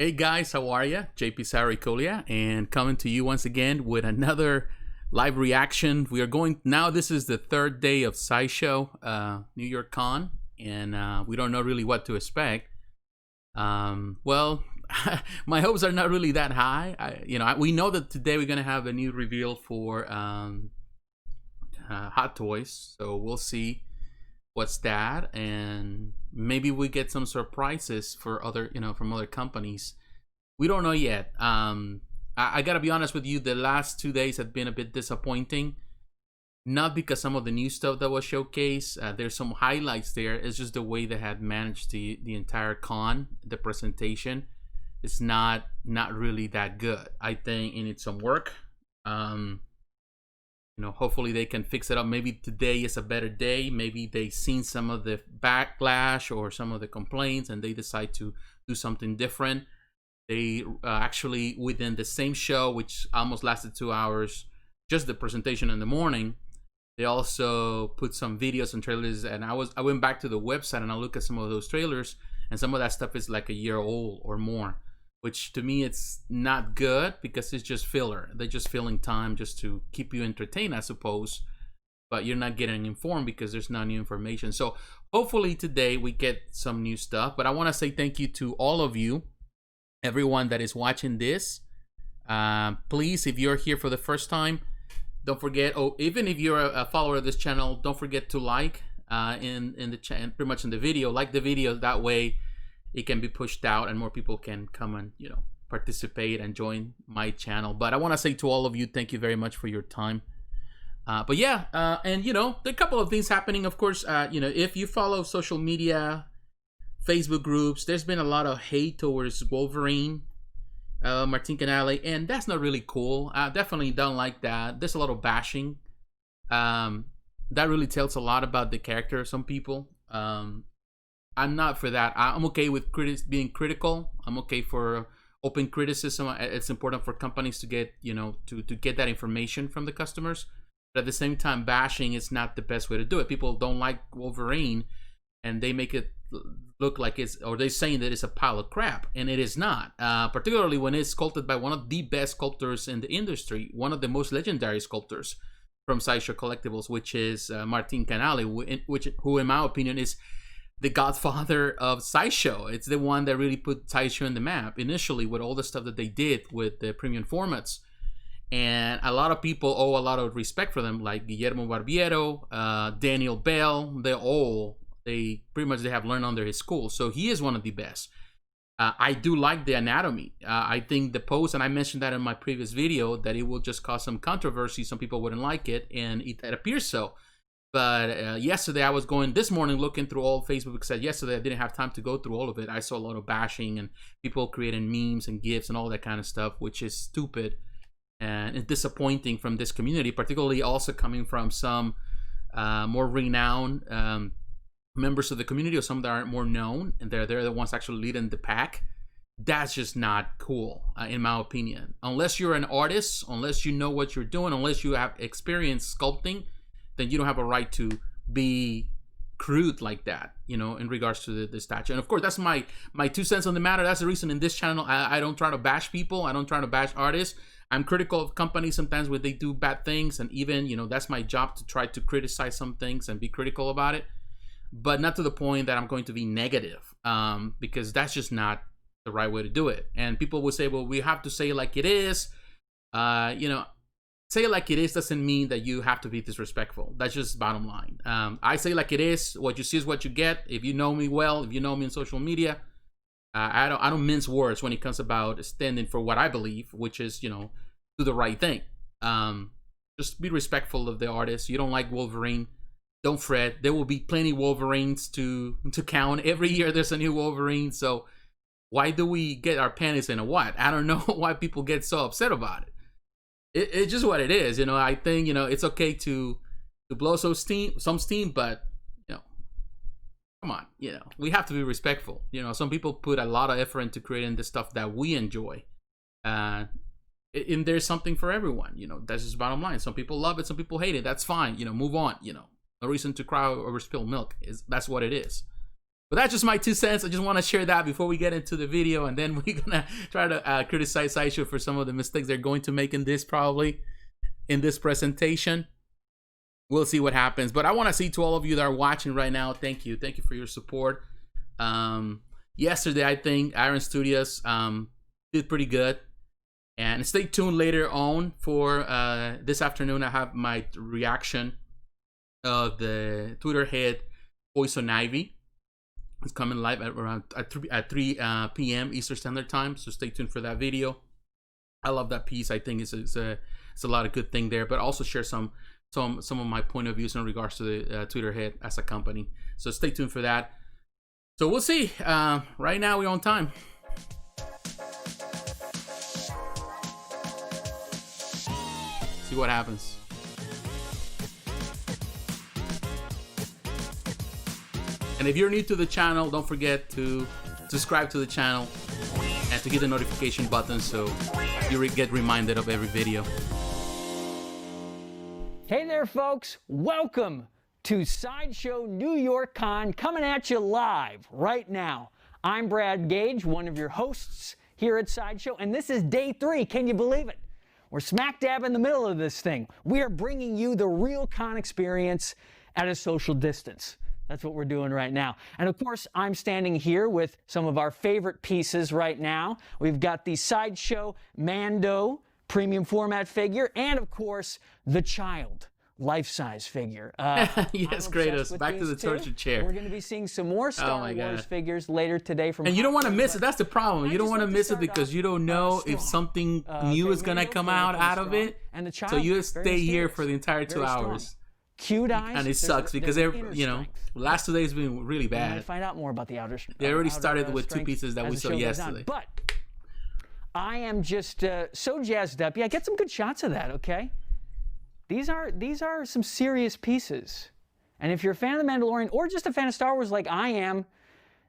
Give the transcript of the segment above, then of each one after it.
Hey guys, how are you? jpsarrireviews and coming to you once again with another live reaction. We are going now. This is the third day of Sideshow New York Con, and we don't know really what to expect. Well, my hopes are not really that high. We know that today we're gonna have a new reveal for Hot Toys, so we'll see what's that, and maybe we get some surprises for other, from other companies. We don't know yet. I gotta be honest with you, the last 2 days have been a bit disappointing. Not because some of the new stuff that was showcased, there's some highlights there. It's just the way they had managed the entire con, the presentation. It's not really that good. I think it needs some work. Hopefully they can fix it up. Maybe today is a better day. Maybe they seen some of the backlash or some of the complaints and they decide to do something different. They actually, within the same show, which almost lasted 2 hours, just the presentation in the morning, they also put some videos and trailers. And I went back to the website and I looked at some of those trailers, and some of that stuff is like a year old or more, which to me it's not good because it's just filler. They're just filling time just to keep you entertained, I suppose, but you're not getting informed because there's no new information. So hopefully today we get some new stuff. But I want to say thank you to all of you, everyone that is watching this. Please, if you're here for the first time, don't forget, even if you're a follower of this channel, don't forget to like in the chat, pretty much in the video. Like the video, that way it can be pushed out and more people can come and participate and join my channel. But I want to say to all of you, thank you very much for your time. But yeah, and there are a couple of things happening. Of course, if you follow social media, Facebook groups, there's been a lot of hate towards Wolverine, Martin Canale, and that's not really cool. I definitely don't like that. There's a lot of bashing. That really tells a lot about the character of some people. I'm not for that. I'm okay with being critical. I'm okay for open criticism. It's important for companies to get, to get that information from the customers. But at the same time, bashing is not the best way to do it. People don't like Wolverine, and they make it look like they're saying that it's a pile of crap, and it is not. Particularly when it's sculpted by one of the best sculptors in the industry, one of the most legendary sculptors from Sideshow Collectibles, which is Martin Canale, who in my opinion is the godfather of Sideshow. It's the one that really put Sideshow in the map initially with all the stuff that they did with the premium formats. And a lot of people owe a lot of respect for them, like Guillermo Barbiero, Daniel Bell. They pretty much have learned under his school. So he is one of the best. I do like the anatomy. I think the pose, and I mentioned that in my previous video, that it will just cause some controversy. Some people wouldn't like it, and it appears so. But yesterday this morning looking through all Facebook, because yesterday I didn't have time to go through all of it. I saw a lot of bashing and people creating memes and GIFs and all that kind of stuff, which is stupid and disappointing from this community, particularly also coming from some more renowned members of the community, or some that aren't more known, and they're the ones actually leading the pack. That's just not cool, in my opinion. Unless you're an artist, unless you know what you're doing, unless you have experience sculpting, then you don't have a right to be crude like that, in regards to the statue. And of course, that's my 2 cents on the matter. That's the reason in this channel I don't try to bash people. I don't try to bash artists. I'm critical of companies sometimes when they do bad things, and even that's my job to try to criticize some things and be critical about it, but not to the point that I'm going to be negative, because that's just not the right way to do it. And people will say, well, we have to say it like it is. Say it like it is doesn't mean that you have to be disrespectful. That's just bottom line. I say like it is. What you see is what you get. If you know me well, if you know me in social media, I don't mince words when it comes about standing for what I believe, which is, do the right thing. Just be respectful of the artist. You don't like Wolverine, don't fret. There will be plenty Wolverines to count. Every year there's a new Wolverine. So why do we get our panties in a what? I don't know why people get so upset about it. It's just what it is. I think, it's okay to blow some steam, but, come on, we have to be respectful. Some people put a lot of effort into creating the stuff that we enjoy. And there's something for everyone, that's just bottom line. Some people love it, some people hate it. That's fine. Move on, no reason to cry over spilled milk. That's what it is. But that's just my 2 cents. I just want to share that before we get into the video, and then we're gonna try to criticize Sideshow for some of the mistakes they're going to make in this, probably in this presentation. We'll see what happens. But I want to say to all of you that are watching right now, thank you for your support. Yesterday, I think Iron Studios did pretty good, and stay tuned later on for this afternoon. I have my reaction of the Twitter hit Poison Ivy. It's coming live at around at 3 p.m. Eastern Standard Time, so stay tuned for that video. I love that piece. I think it's a lot of good thing there, but also share some of my point of views in regards to the Twitter hit as a company. So stay tuned for that. So we'll see. Right now we're on time. See what happens. And if you're new to the channel, don't forget to subscribe to the channel and to hit the notification button so you get reminded of every video. Hey there, folks. Welcome to Sideshow New York Con, coming at you live right now. I'm Brad Gage, one of your hosts here at Sideshow, and this is day 3. Can you believe it? We're smack dab in the middle of this thing. We are bringing you the real con experience at a social distance. That's what we're doing right now. And of course, I'm standing here with some of our favorite pieces right now. We've got the Sideshow Mando premium format figure, and of course, the Child life-size figure. Yes, Kratos, back to the torture chair. We're going to be seeing some more Star Wars figures later today from. And you don't want to miss it. That's the problem. You don't want to miss it because you don't know if something new is going to come out of it. And the Child, so you stay here for the entire 2 hours. Cute eyes. And it sucks because last 2 days have been really bad. We're going to find out more about the outer. They already started with 2 pieces that we saw yesterday. But I am just so jazzed up. Yeah, get some good shots of that, okay? These are some serious pieces. And if you're a fan of The Mandalorian or just a fan of Star Wars like I am,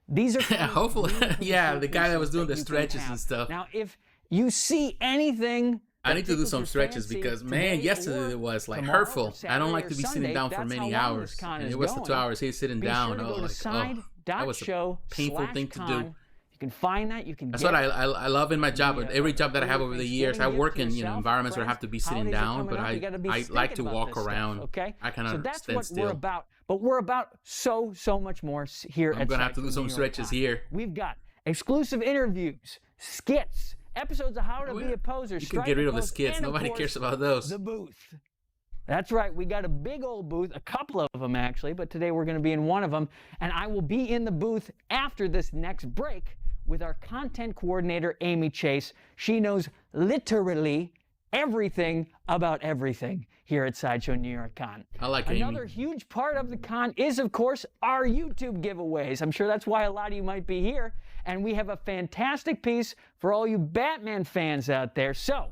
these are hopefully, yeah, the guy that was doing the stretches and stuff. Now, if you see anything, I need to do some stretches because, man, yesterday it was like hurtful. I don't like to be sitting down for many hours. And it was for 2 hours here sitting down. I was like, oh, that was a painful thing to do. You can find that. You can. That's what I love in my job. Every job that I have over the years, I work in environments where I have to be sitting down, but I like to walk around. Okay, I kind of that's stand what still. we're about. But we're about so much more here. I'm gonna have to do some stretches here. We've got exclusive interviews, skits, episodes of How to Be a Poser. You can get rid of the skits. Nobody cares about those. The booth. That's right. We got a big old booth, a couple of them actually, but today we're going to be in one of them, and I will be in the booth after this next break with our content coordinator, Amy Chase. She knows literally everything about everything here at Sideshow New York Con. I like Amy. Another huge part of the con is, of course, our YouTube giveaways. I'm sure that's why a lot of you might be here. And we have a fantastic piece for all you Batman fans out there. So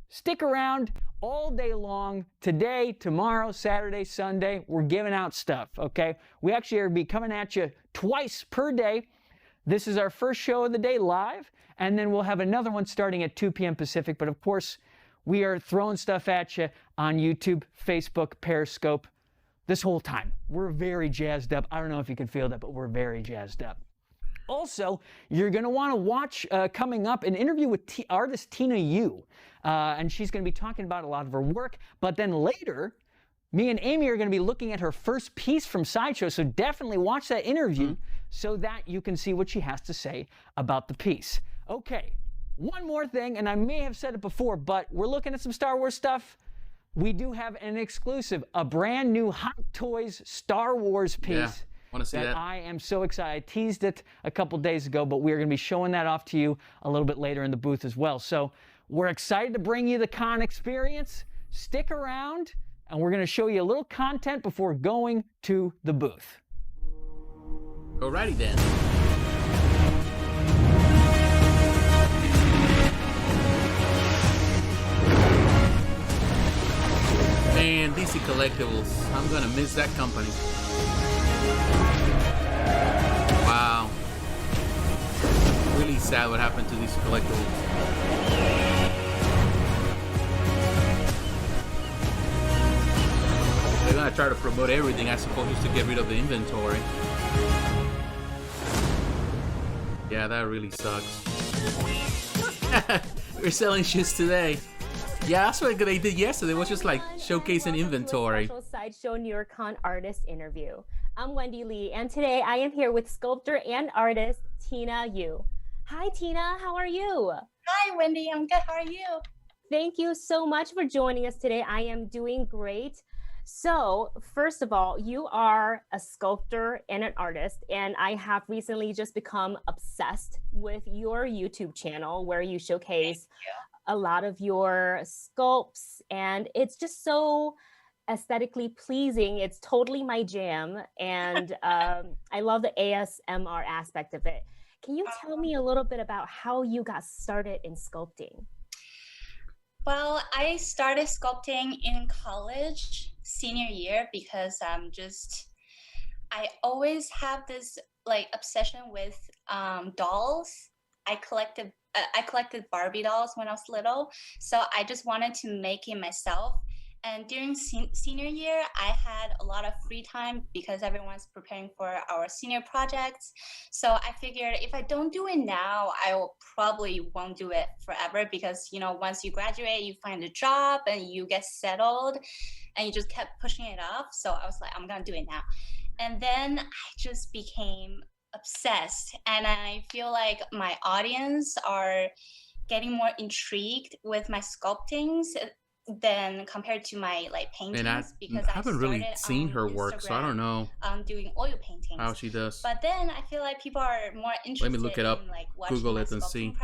stick around all day long. Today, tomorrow, Saturday, Sunday, we're giving out stuff, okay? We actually are be coming at you twice per day. This is our first show of the day live, and then we'll have another one starting at 2 p.m. Pacific. But of course, we are throwing stuff at you on YouTube, Facebook, Periscope this whole time. We're very jazzed up. I don't know if you can feel that, but we're very jazzed up. Also, you're going to want to watch coming up an interview with artist Tina Yu, and she's going to be talking about a lot of her work. But then later, me and Amy are going to be looking at her first piece from Sideshow, so definitely watch that interview so that you can see what she has to say about the piece. Okay, one more thing, and I may have said it before, but we're looking at some Star Wars stuff. We do have an exclusive, a brand new Hot Toys Star Wars piece. Yeah. Want to see that? I am so excited. I teased it a couple days ago, but we're going to be showing that off to you a little bit later in the booth as well. So we're excited to bring you the con experience. Stick around, and we're going to show you a little content before going to the booth. Alrighty then. Man, DC Collectibles. I'm going to miss that company. Wow. Really sad what happened to these collectibles. They're gonna try to promote everything, I suppose, just to get rid of the inventory. Yeah, that really sucks. We're selling shoes today. Yeah, that's what they did yesterday. It was just like showcasing inventory. To a special Sideshow New York Con artist interview. I'm Wendy Lee, and today I am here with sculptor and artist Tina Yu. Hi, Tina. How are you? Hi, Wendy. I'm good. How are you? Thank you so much for joining us today. I am doing great. So, first of all, you are a sculptor and an artist, and I have recently just become obsessed with your YouTube channel where you showcase a lot of your sculpts, and it's just so aesthetically pleasing. It's totally my jam, and I love the ASMR aspect of it. Can you tell me a little bit about how you got started in sculpting? Well, I started sculpting in college, senior year, because I always have this like obsession with dolls. I collected Barbie dolls when I was little, so I just wanted to make it myself. And during senior year, I had a lot of free time because everyone's preparing for our senior projects. So I figured if I don't do it now, I will probably won't do it forever, because, you know, once you graduate, you find a job and you get settled and you just kept pushing it off. So I was like, I'm gonna do it now. And then I just became obsessed, and I feel like my audience are getting more intrigued with my sculptings than compared to my like paintings, because I haven't really seen her work, so I don't know doing oil paintings how she does. But then I feel like people are more interested. Let me look it up, in, like, watching Google my it and see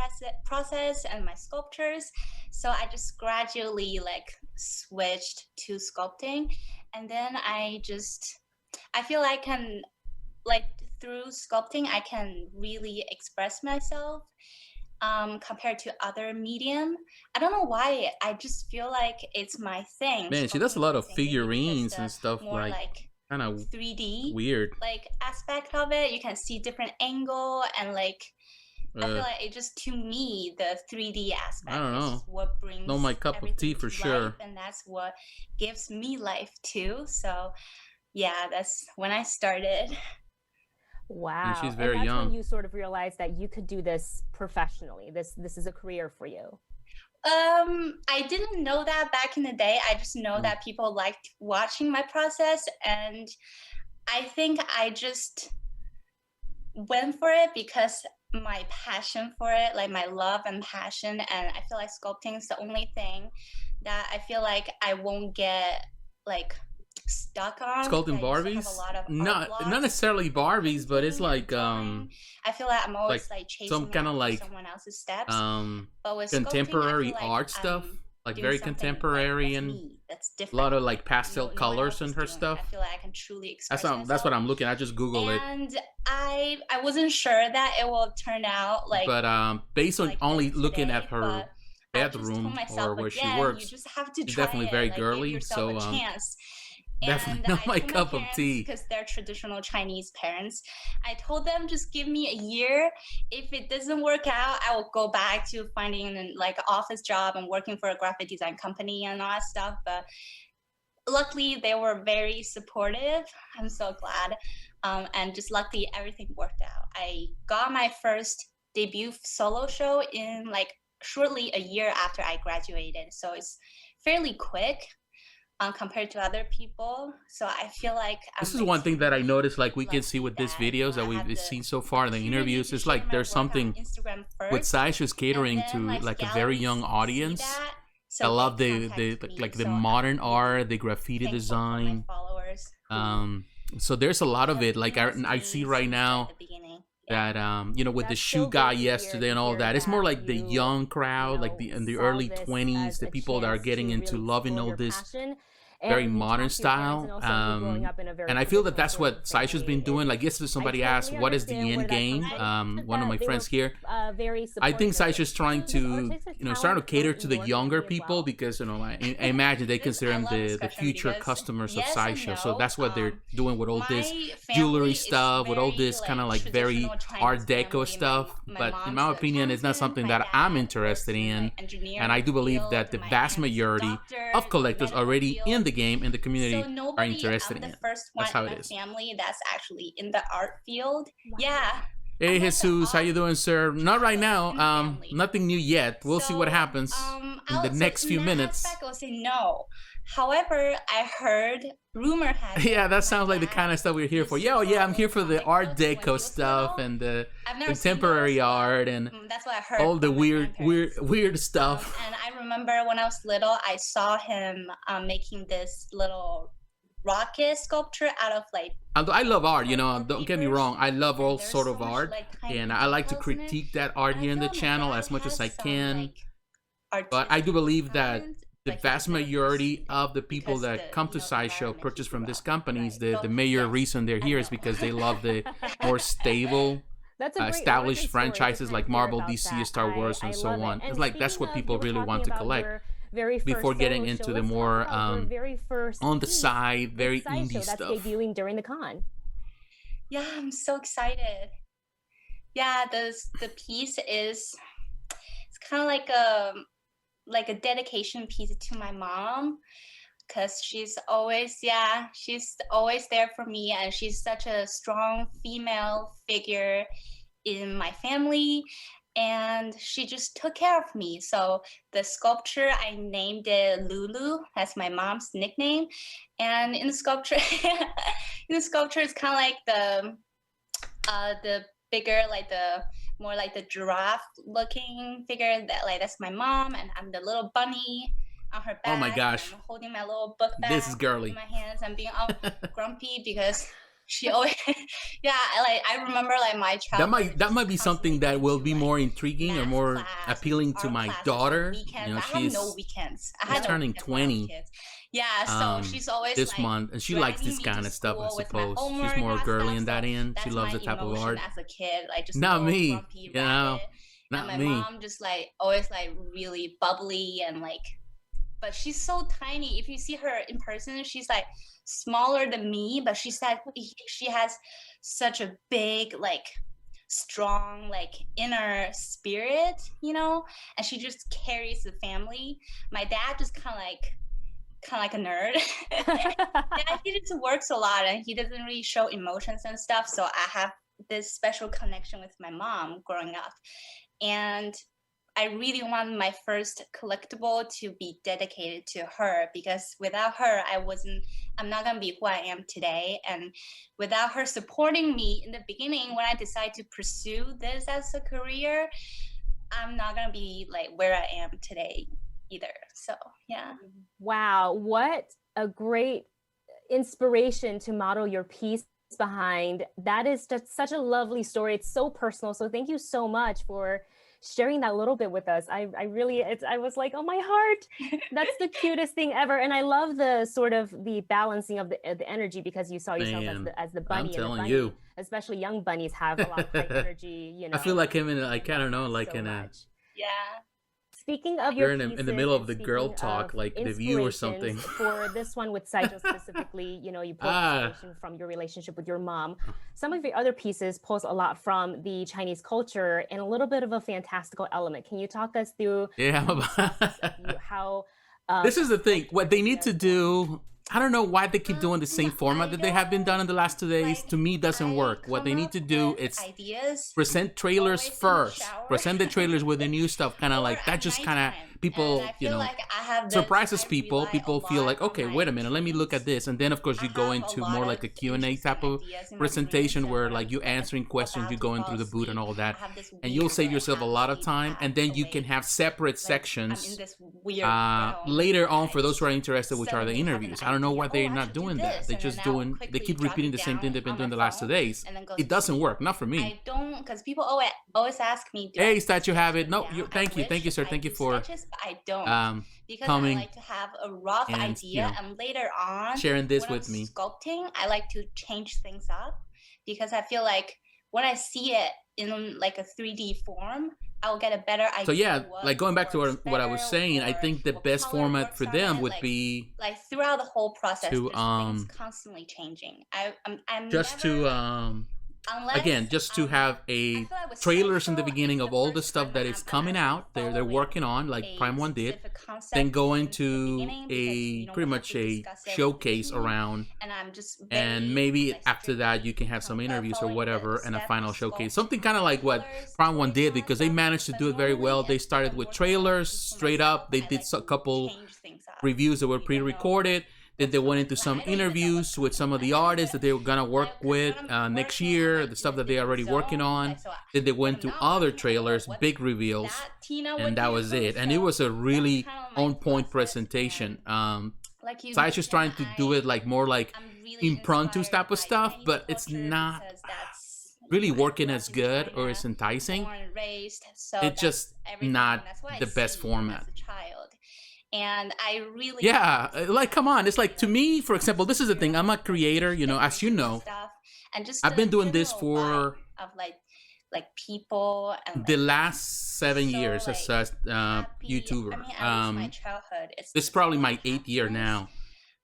process and my sculptures. So I just gradually like switched to sculpting, and then I feel I can, like, through sculpting I can really express myself compared to other medium. I don't know why, I just feel like it's my thing. Man, she does a lot of figurines and stuff, like kind of 3D weird like aspect of it. You can see different angle, and like I feel like it just, to me, the 3D aspect I don't know, is what brings not my cup of tea for sure life, and that's what gives me life too. So yeah, that's when I started. Wow. And she's very and that's young. when you sort of realized that you could do this professionally. This is a career for you. I didn't know that back in the day. I just know that people liked watching my process, and I think I just went for it because my passion for it, like my love and passion, and I feel like sculpting is the only thing that I feel like I won't get like stuck on. Sculpting Barbies? Not necessarily Barbies, but it's like I feel like I'm always like chasing some kind of like someone else's steps. But with contemporary art stuff, like very contemporary, and that's different. A lot of like pastel colors in her stuff. I feel like I can truly express that's what I'm looking. I just Google it, and I wasn't sure that it will turn out like. But based on like only looking today, at her bedroom or where she works, you just have to she's try definitely it, very like, girly. give So yourself a chance. definitely And not my cup of tea, because they're traditional Chinese parents. I told them, just give me a year. If it doesn't work out, I will go back to finding like an office job and working for a graphic design company and all that stuff. But luckily, they were very supportive. I'm so glad. And just luckily, everything worked out. I got my first debut solo show in like shortly a year after I graduated. So it's fairly quick. Compared to other people, so I feel like this is one thing that I noticed. Like we can see with these videos that we've seen so far in the interviews, it's like there's something with Sideshow's catering to like a very young audience. I love the modern art, the graffiti design. So there's a lot of it. Like I see right now that you know, with the shoe guy yesterday and all that, it's more like the young crowd, like in the early 20s, the people that are getting into loving all this very modern style, and I feel that that's what Sideshow's been doing. Like yesterday somebody asked, what is the end game? One of my friends here, I think Sideshow's trying to, you know, starting to cater to the younger people, because, you know, I imagine they consider them the future customers of Sideshow. So that's what they're doing with all this jewelry stuff, with all this kind of like very art deco stuff. But in my opinion, it's not something that I'm interested in, and I do believe that the vast majority of collectors already in the game, in the community, are interested in it. That's how it is. Family that's actually in the art field. Wow. Yeah. Hey I'm like Jesus, how you doing, sir? Not right now. family. Nothing new yet. We'll see what happens in the next few minutes. Aspect, I'll say no. However, I heard rumor has it Yeah, that my sounds like the dad kind of stuff we're here used for. to Yeah, oh yeah, I'm draw here for the comic Art books when he Deco was stuff little. and the I've never seen contemporary those, but, art and that's what I heard all the from my weird grandparents. stuff. And I remember when I was little, I saw him making this little rocket sculpture out of like. Although I love art, cardboard don't get me papers, wrong. I love and all there's sort so of much, art, like, tiny and I like to details in it. critique that art I here in the feel my channel dad as much as has I some, can. like, But I do believe that talent, the but he's vast a bit majority pursued of the people because that come to the Sideshow environment purchase he from grew these up, companies, right? the So, major yes, reason they're I here is know. because they love the more stable, That's a great established origin story to franchises kind like of hear Marvel, about DC, that. Star Wars, I and so love it. on. And It's like that's speaking what of, people you were really talking want to about collect your very before first getting solo into show. the Let's talk more about your very first on the piece side, with very Sideshow indie that's stuff. debuting during the con. Yeah, I'm so excited. Yeah, the piece is it's kind of like a dedication piece to my mom, because she's always there for me, and she's such a strong female figure in my family, and she just took care of me. So the sculpture, I named it Lulu. That's my mom's nickname. And in the sculpture it's kind of like the bigger, like the more like the giraffe looking figure, that's my mom, and I'm the little bunny on her back. Oh my gosh. I'm holding my little book bag This is girly. in my hands. I'm being all grumpy because she always I remember like my child. That might be something that will be more intriguing or more appealing to my daughter. She's no weekends. She's turning 20. Yeah, so she's always this like, month, and she likes this kind of stuff. I suppose she's more girly in that end. She loves the type of art. As a kid, like just not me, grumpy rabbit. Not and me. My mom just like always like really bubbly and like, but she's so tiny. If you see her in person, she's like smaller than me, but she has such a big, like, strong, like, inner spirit, and she just carries the family. My dad just kind of like a nerd. Yeah, he just works a lot and he doesn't really show emotions and stuff. So I have this special connection with my mom growing up, and I really want my first collectible to be dedicated to her, because without her, I'm not gonna be who I am today. And without her supporting me in the beginning, when I decided to pursue this as a career, I'm not gonna be like where I am today either. So yeah. Wow, what a great inspiration to model your piece behind. That is just such a lovely story. It's so personal. So thank you so much for sharing that little bit with us. I was like, oh, my heart, that's the cutest thing ever. And I love the sort of the balancing of the energy, because you saw yourself as the bunny. I'm telling bunny, you, especially young bunnies have a lot of high energy. I feel like him in like, I don't know, like so in a. much. Yeah. Speaking of You're your in the middle of the girl talk, like The View or something. For this one with Sideshow specifically, you pull inspiration from your relationship with your mom. Some of your other pieces pulls a lot from the Chinese culture and a little bit of a fantastical element. Can you talk us through how... this is the thing. What they need to do... I don't know why they keep doing the same format that they have been done in the last 2 days. To me, doesn't work. What they need to do is present trailers first. Present the trailers with the new stuff. Kind of like that. Just kind of people, surprises people. People feel like, okay, wait a minute, let me look at this. And then, of course, you go into more like a Q&A type of presentation where like you answering questions, you going through the booth and all that. And you'll save yourself a lot of time. And then you can have separate sections later on for those who are interested, which are the interviews. I don't know why they're not doing that. They keep repeating the same thing they've been doing the last 2 days. It doesn't work, not for me. I don't, because people always ask me. Hey, Statue have it. No, thank you, sir. Thank you for I don't because coming. I like to have a rough idea, and later on sharing this when with I'm me. Sculpting, I like to change things up, because I feel like when I see it in like a 3D form, I'll get a better idea. So yeah, like going back to what I was saying, I think the best format for them would be like throughout the whole process to things constantly changing. I'm just never, to again, just to have a trailers in the beginning of all the stuff that is coming out, they're working on, like Prime One did, then go into a pretty much a showcase around, and maybe after that you can have some interviews or whatever, and a final showcase, something kind of like what Prime One did, because they managed to do it very well. They started with trailers straight up. They did a couple reviews that were pre-recorded. Then they went into some interviews with some of the artists that they were gonna work with next year, the stuff that they're already working on. Then they went to other trailers, big reveals, and that was it. And it was a really on-point presentation. Sideshow's trying to do it like more like impromptu type of stuff, but it's not really working as good or as enticing. It's just not the best format. And I really, yeah, like, come on. It's like, to me, for example, this is the thing. I'm a creator, you know, as you know. And just I've been doing this for of like people and the last 7 years as a YouTuber. My childhood. This is probably my 8th year now.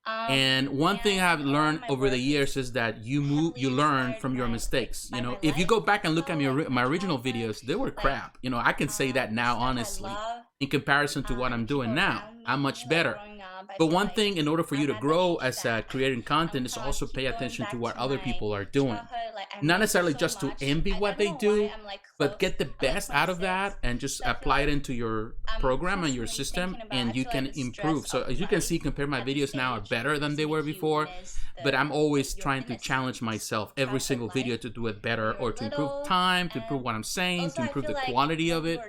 And one thing I've learned over the years is that you learn from your mistakes. You know, if you go back and look at my original videos, they were crap. You know, I can say that now, honestly. In comparison to what I'm doing now, I'm much better. But one thing, in order for you to grow as creating content, is also pay attention to what other people are doing. Not necessarily just to envy what they do, but get the best out of that and just apply it into your program and your system, and you can improve. So as you can see, compare my videos now are better than they were before, but I'm always trying to challenge myself every single video to do it better, or to improve time, to improve what I'm saying, to improve the quality of it.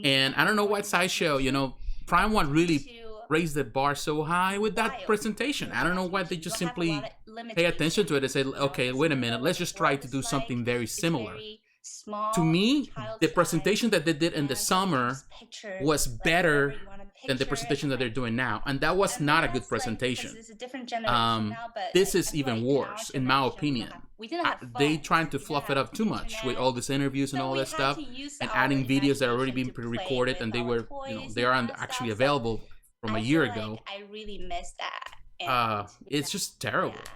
And I don't know why Sideshow, you know, Prime One really raised the bar so high with that presentation. I don't know why they just simply pay attention to it and say, okay, wait a minute, let's just try to do something very similar. To me, the presentation that they did in the summer was better than the presentation that they're doing now, and that was not a good presentation. This is even worse, in my opinion. They trying to fluff it up too much with all these interviews and all that stuff, and adding videos that are already been pre-recorded, and they were, you know, they aren't actually available from a year ago. I really miss that. It's just terrible. Yeah.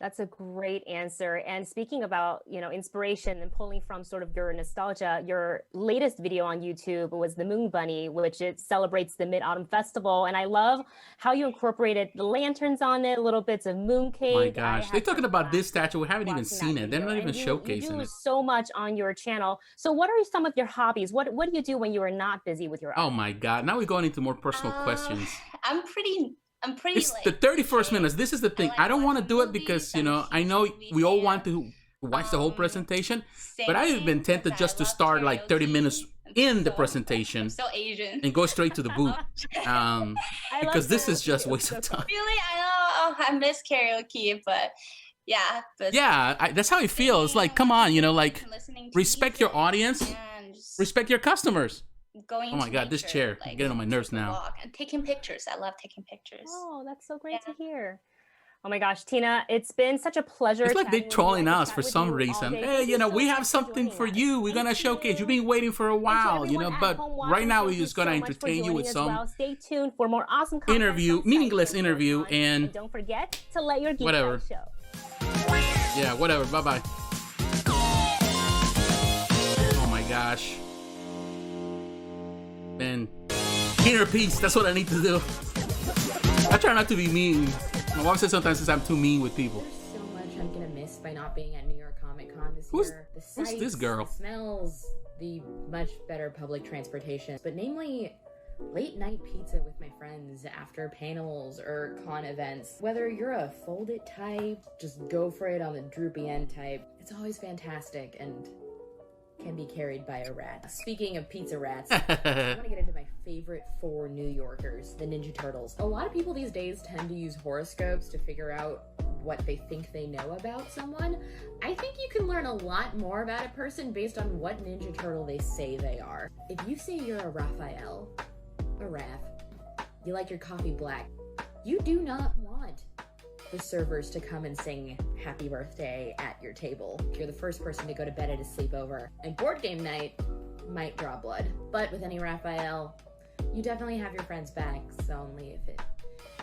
That's a great answer. And speaking about, you know, inspiration and pulling from sort of your nostalgia, your latest video on YouTube was the Moon Bunny, which it celebrates the Mid-Autumn Festival. And I love how you incorporated the lanterns on it, little bits of mooncake. My gosh, they're talking about this statue. We haven't even seen it. They're not even showcasing you do it. So much on your channel. So what are some of your hobbies? What do you do when you are not busy with your art? Oh my God, now we're going into more personal questions. I'm pretty it's the 31st minutes. This is the thing. I don't want to do it because, you know, I know we all want to watch the whole presentation, but I've been tempted just to start like 30 minutes in the presentation and go straight to the booth, because this is just waste of time. Really, I know, I miss karaoke, but yeah. Yeah, that's how it feels. Like, come on, you know, like, respect your audience, respect your customers. Oh my God, this chair, like, getting on my nerves now. And taking pictures. I love taking pictures. Oh, that's so great to hear. Oh my gosh, Tina, it's been such a pleasure. It's like they're trolling us for some reason. Hey, you know, we have something for you. We're going to showcase. You've been waiting for a while, you know, but right now we're just going to entertain you with some Stay tuned for more awesome interview, meaningless interview, and don't forget to let your geek whatever. show. Yeah, whatever. Bye-bye. Oh my gosh. Man, inner peace, that's what I need to do. I try not to be mean. My mom says sometimes I'm too mean with people. There's so much I'm gonna miss by not being at New York Comic Con this year. The sights, who's this girl? The smells, the much better public transportation, but namely late night pizza with my friends after panels or con events. Whether you're a fold it type, just go for it on the droopy end type, it's always fantastic and can be carried by a rat. Speaking of pizza rats, I want to get into my favorite 4 New Yorkers, the Ninja Turtles. A lot of people these days tend to use horoscopes to figure out what they think they know about someone. I think you can learn a lot more about a person based on what Ninja Turtle they say they are. If you say you're a Raphael, a Raph, you like your coffee black, you do not want the servers to come and sing happy birthday at your table. You're the first person to go to bed at a sleepover, and board game night might draw blood. But with any Raphael, you definitely have your friends' backs, only if it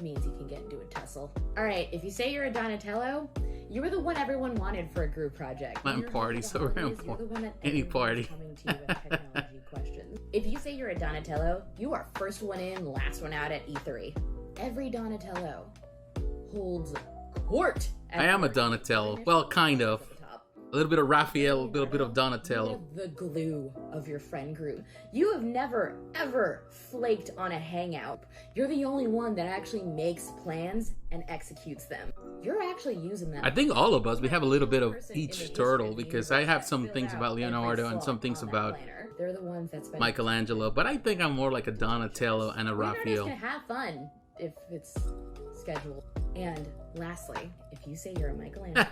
means you can get into a tussle. Alright, if you say you're a Donatello, You were the one everyone wanted for a group project. Latin parties are important. Any party. Coming to you with technology questions. If you say you're a Donatello, you are first one in, last one out at E3. Every Donatello holds court. I am a Donatello. Well, kind of. A little bit of Raphael, a little bit of Donatello. You're the glue of your friend group. You have never, ever flaked on a hangout. You're the only one that actually makes plans and executes them. You're actually using them. I think all of us, we have a little bit of each turtle, because I have some things about Leonardo and some things about They're the ones that spend Michelangelo, but I think I'm more like a Donatello and a We're just Raphael. gonna have fun if it's scheduled. And lastly, if you say you're a Michelangelo,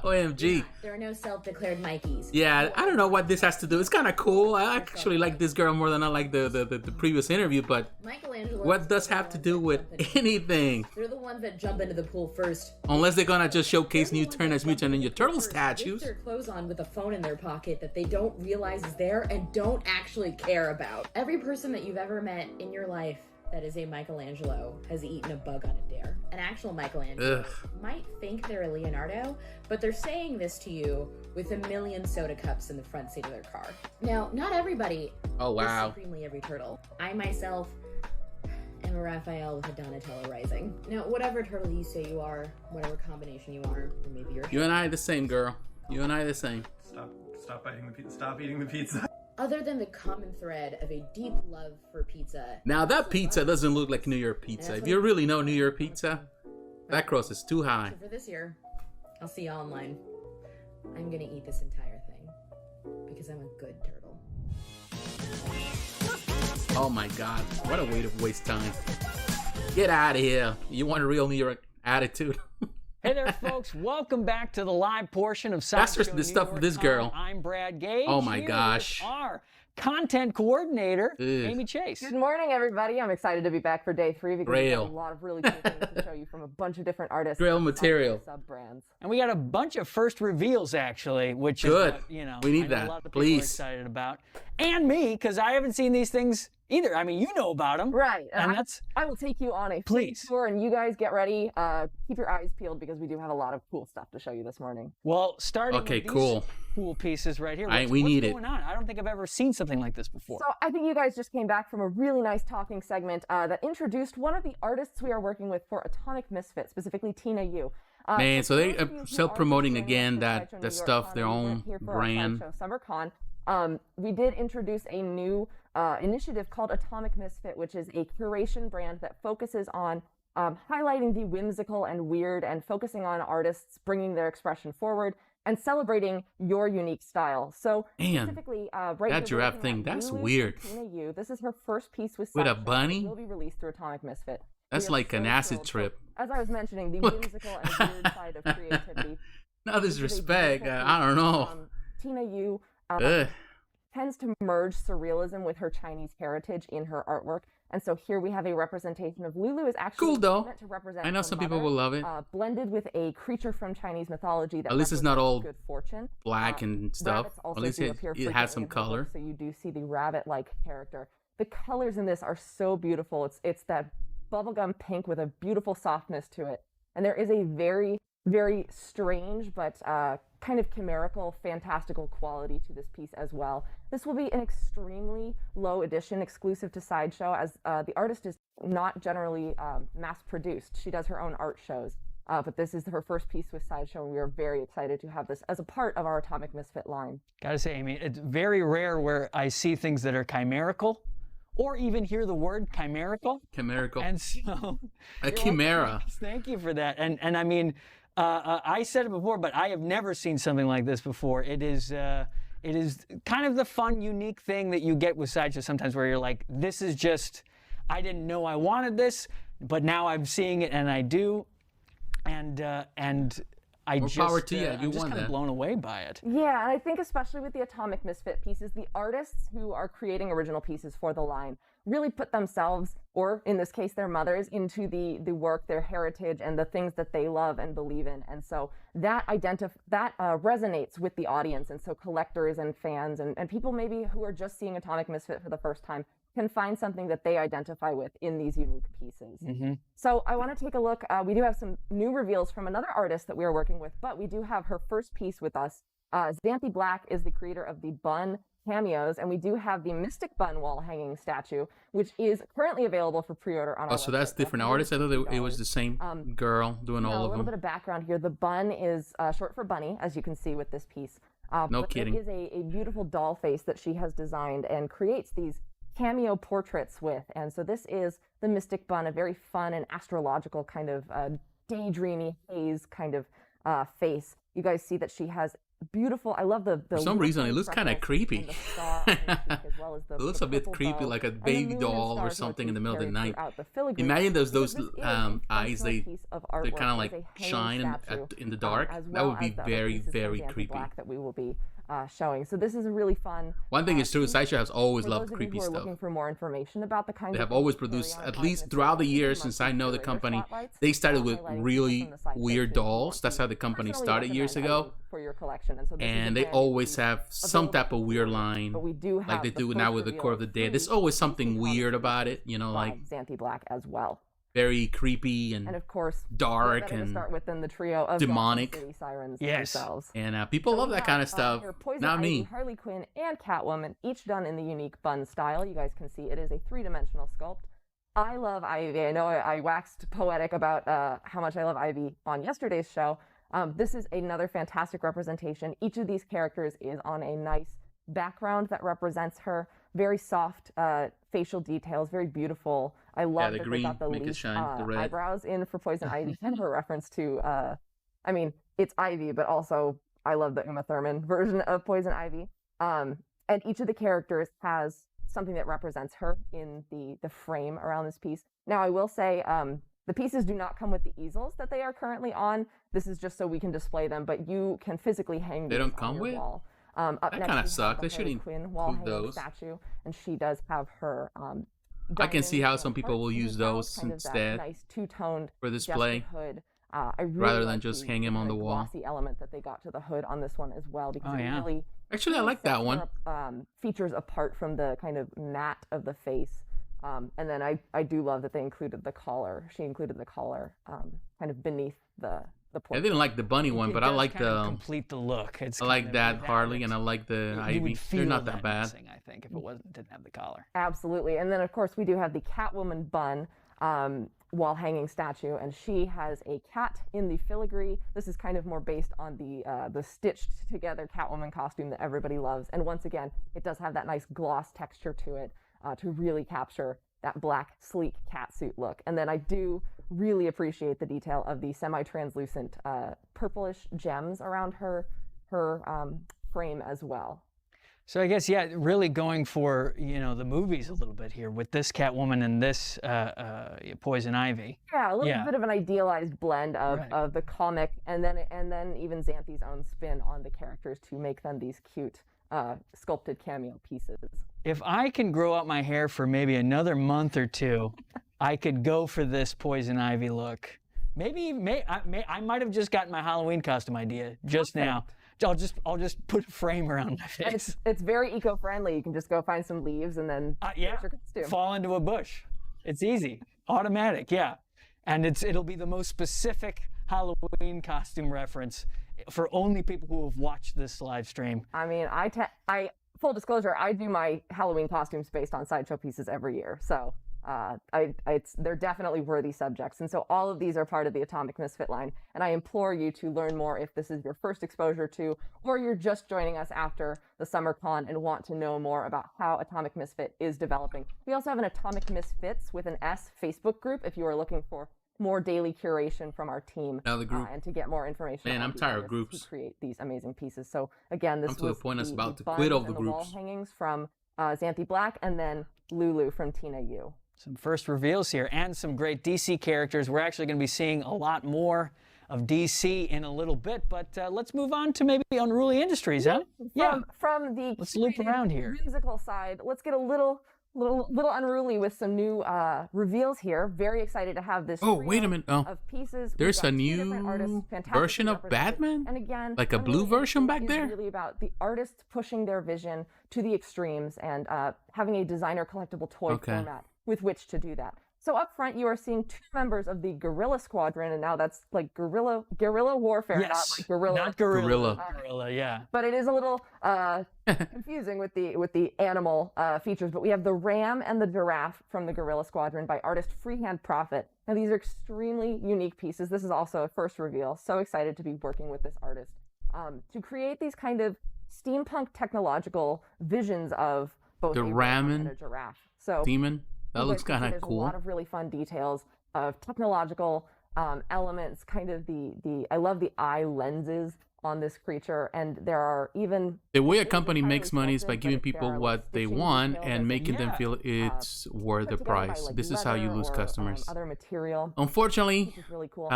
OMG. there are no self-declared Mikeys. Yeah, I don't know what this has to do. It's kind of cool. I actually like this girl more than I like the previous interview, but Michelangelo. what does have to do with anything? They're the ones that jump into the pool first. Unless they're gonna just showcase New Teenage Mutant Ninja Turtle With statues. their clothes on with a phone in their pocket that they don't realize is there and don't actually care about. Every person that you've ever met in your life that is a Michelangelo has eaten a bug on a dare. An actual Michelangelo might think they're a Leonardo, but they're saying this to you with a million soda cups in the front seat of their car. Now, not everybody is supremely every turtle. I myself am a Raphael with a Donatello rising. Now, whatever turtle you say you are, whatever combination you are, or maybe you're... You and I the same, girl. You and I the same. Stop biting the pizza. Stop eating the pizza. Other than the common thread of a deep love for pizza. Now that pizza doesn't look like New York pizza. If you really know New York pizza, that crust is too high. So for this year, I'll see you online. I'm gonna eat this entire thing because I'm a good turtle. Oh my god, what a way to waste time. Get out of here. You want a real New York attitude? Hey there, folks. Welcome back to the live portion of Sideshow That's the New stuff York of this Con. girl. I'm Brad Gage. Oh my Here gosh. with our content coordinator, Ugh. Amy Chase. Good morning, everybody. I'm excited to be back for day 3 because we Grail. have a lot of really cool things to show you from a bunch of different artists. Grail and material. Sub-brands. And we got a bunch of first reveals, actually, which Good. is what, you know, We need I know that. a lot of people are Please. excited about. And me, because I haven't seen these things either. I mean, you know about them. Right. And that's... I will take you on a food Please. tour, and you guys get ready. Keep your eyes peeled because we do have a lot of cool stuff to show you this morning. Well, starting Okay, with these cool. cool pieces right here. We need what's going on? I don't think I've ever seen something like this before. So I think you guys just came back from a really nice talking segment that introduced one of the artists we are working with for Atomic Misfit, specifically Tina Yu. Man, so they for those of you who self-promoting aren't familiar again with that Sideshow New the York stuff, Con, their we own went here for our brand. Sideshow Summer Con. We did introduce a new initiative called Atomic Misfit, which is a curation brand that focuses on highlighting the whimsical and weird and focusing on artists bringing their expression forward and celebrating your unique style. So Man, specifically, that right here, we're giraffe looking thing, at that's Lulu from weird. Tina Yu. This is her first piece with With a Sideshow. bunny? It will be released through Atomic Misfit. That's We are like an so acid thrilled. So, trip. as I was mentioning, the Look. whimsical and weird side of creativity. No This is a disrespect. beautiful I don't piece. know. Tina Yu Ugh. tends to merge surrealism with her Chinese heritage in her artwork. And so here we have a representation of Lulu is actually Cool, though. meant to represent I know her some people mother, will love it. blended with a creature from Chinese mythology that At least it's not represents all good fortune. Black and stuff. Rabbits also At least do it appear has frequently some in her color. work, so you do see the rabbit-like character. The colors in this are so beautiful. It's that bubblegum pink with a beautiful softness to it. And there is a very, very strange but kind of chimerical, fantastical quality to this piece as well. This will be an extremely low edition exclusive to Sideshow, as the artist is not generally mass-produced. She does her own art shows. But this is her first piece with Sideshow, and we are very excited to have this as a part of our Atomic Misfit line. Gotta say, Amy, it's very rare where I see things that are chimerical or even hear the word chimerical. Chimerical. And so... A chimera. Thank you for that. And I mean, I said it before, but I have never seen something like this before. It is kind of the fun, unique thing that you get with Sideshow sometimes where you're like, this is just, I didn't know I wanted this, but now I'm seeing it and I do. And I More just, power to you. You I'm just won kind of that. blown away by it. Yeah, and I think especially with the Atomic Misfit pieces, the artists who are creating original pieces for the line really put themselves, or in this case, their mothers, into the work, their heritage, and the things that they love and believe in. And so that resonates with the audience. And so collectors and fans and people maybe who are just seeing Atomic Misfit for the first time can find something that they identify with in these unique pieces. So I want to take a look. We do have some new reveals from another artist that we are working with, but we do have her first piece with us. Xanthi Black is the creator of the Bun cameos, and we do have the Mystic Bun wall hanging statue, which is currently available for pre-order on our so that's different artists. I thought it was the same girl doing all of them. A little bit of background here. The bun is short for bunny, as you can see with this piece. No kidding. It is a beautiful doll face that she has designed and creates these cameo portraits with. And so this is the Mystic Bun, a very fun and astrological kind of daydreamy haze kind of face. You guys see that she has beautiful. I love the for some reason it looks kind of creepy. It looks a bit creepy, like a baby doll or something in the middle of the night. Imagine those eyes, they're kind of like shine in the dark. That would be very, very creepy. That we will be showing. So this is a really fun. One thing is true, Sideshow has always loved creepy stuff. Looking for more information about the kind they have always produced, at least throughout the years since I know the company, they started with really weird dolls. That's how the company started years ago. For your collection. And they always have some type of weird line, like they do now with the Core of the Dead. There's always something weird about it, you know, like Xanthi Black as well. Very creepy and of course dark and start within the trio of demonic. City sirens yes, themselves. And people love that kind of stuff. Not me. Harley Quinn and Catwoman, each done in the unique bun style. You guys can see it is a three-dimensional sculpt. I love Ivy. I know I waxed poetic about how much I love Ivy on yesterday's show. This is another fantastic representation. Each of these characters is on a nice background that represents her. Very soft facial details, very beautiful. I love that they got the leaf eyebrows in for Poison Ivy, kind of a reference to, I mean, it's Ivy, but also I love the Uma Thurman version of Poison Ivy. And each of the characters has something that represents her in the frame around this piece. Now, I will say, the pieces do not come with the easels that they are currently on. This is just so we can display them, but you can physically hang they these don't on come your with? wall. That kind of sucks. They should include those. Statue, and she does have her. I can see how some people will use those instead nice two-toned for display, hood. I really rather than just hang them on the wall. Glossy element that they got to the hood on this one as well, because it really actually I like that one. Features apart from the kind of matte of the face. And then I do love that they included the collar. She included the collar kind of beneath the portrait. I didn't like the bunny one, but I like the complete the look. It's I like that Harley, and I like the Ivy. They're not that bad. I think if it didn't have the collar. Absolutely. And then of course we do have the Catwoman bun wall hanging statue, and she has a cat in the filigree. This is kind of more based on the stitched together Catwoman costume that everybody loves. And once again, it does have that nice gloss texture to it to really capture that black, sleek catsuit look. And then I do really appreciate the detail of the semi-translucent purplish gems around her frame as well. So I guess, yeah, really going for, the movies a little bit here with this Catwoman and this Poison Ivy. Yeah, a little bit of an idealized blend of the comic and then even Xanthi's own spin on the characters to make them these cute sculpted cameo pieces. If I can grow out my hair for maybe another month or two, I could go for this Poison Ivy look. I might have just gotten my Halloween costume idea just now. I'll just put a frame around my face. And it's very eco-friendly. You can just go find some leaves and then your costume. Fall into a bush. It's easy, automatic, yeah. And it'll be the most specific Halloween costume reference for only people who have watched this live stream. I mean, full disclosure, I do my Halloween costumes based on Sideshow pieces every year, so they're definitely worthy subjects. And so all of these are part of the Atomic Misfit line, and I implore you to learn more if this is your first exposure to, or you're just joining us after the Summer Con and want to know more about how Atomic Misfit is developing. We also have an Atomic Misfits with an S Facebook group if you are looking for more daily curation from our team and to get more information. Man, I'm tired of groups. To create these amazing pieces. So again, this I'm to the point I was about to buns quit all the and groups. Wall hangings from Xanthi Black, and then Lulu from Tina Yu. Some first reveals here and some great DC characters. We're actually going to be seeing a lot more of DC in a little bit, but let's move on to maybe Unruly Industries, huh? From the let's loop around here. Whimsical side, let's get a little little unruly with some new reveals here. Very excited to have this. Oh, wait a minute. Oh, of pieces. there's a new version of Batman? And again, like a blue version back there? Really about the artists pushing their vision to the extremes and having a designer collectible toy format with which to do that. So up front, you are seeing 2 members of the Guerrilla Squadron, and now that's like guerrilla warfare, not like guerrilla. Not guerrilla. Guerrilla, yeah. But it is a little confusing with the animal features. But we have the ram and the giraffe from the Guerrilla Squadron by artist Freehand Prophet. Now these are extremely unique pieces. This is also a first reveal. So excited to be working with this artist to create these kind of steampunk technological visions of both the a ram and a giraffe. So demon. That looks kind of cool. There's a lot of really fun details of technological elements, kind of I love the eye lenses on this creature, and there are even... The way a company makes money is by giving people what they want and making them feel it's worth the price. This is how you lose customers. Other material. Unfortunately, really cool.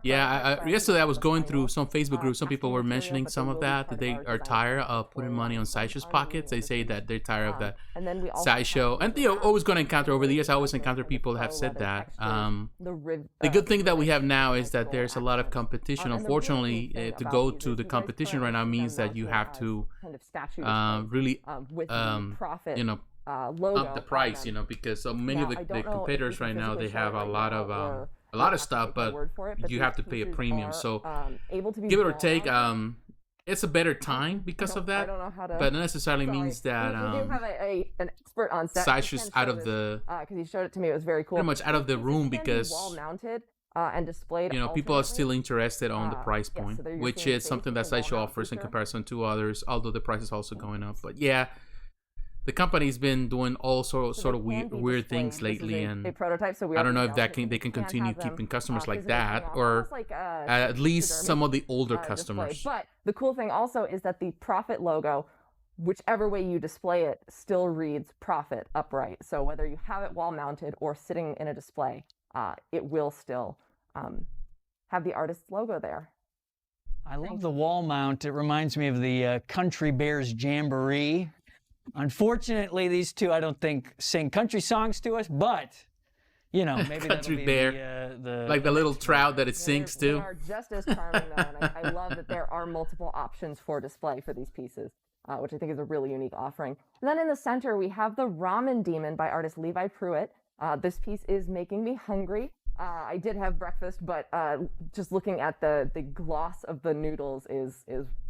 yesterday I was going through some Facebook groups. Some people were mentioning some of that they are tired of putting money on Sideshow's pockets. They say that they're tired of that Sideshow. And they're always going to encounter, over the years, I always encounter people that have said that. The good thing that we have now is that there's a lot of competition. Unfortunately, to go to the competition right now means that you have to really up the price, because so many of the competitors right now, they have a lot of stuff, but you have to pay a premium. So give it or take, it's a better time because of that, but not necessarily means that we do have an expert on set. Sideshow's out of the because he showed it to me. It was very cool. Pretty much out of the room because wall mounted and displayed. People are still interested on the price point, so which is something that Sideshow offers in comparison to others, although the price is also going up. But yeah, the company's been doing all sort of weird things lately, and a prototype, so I don't know if they can continue keeping customers like that, or at least some of the older customers. But the cool thing also is that the Prophet logo, whichever way you display it, still reads Prophet upright. So whether you have it wall mounted or sitting in a display, it will still have the artist's logo there. I love the wall mount. It reminds me of the Country Bears Jamboree. Unfortunately, these two, I don't think, sing country songs to us, but, maybe Country that'll be Bear, the like the little trout that it sings to. They are just as charming, though, and I love that there are multiple options for display for these pieces, which I think is a really unique offering. And then in the center, we have the Ramen Demon by artist Levi Pruitt. This piece is making me hungry. I did have breakfast, but just looking at the gloss of the noodles is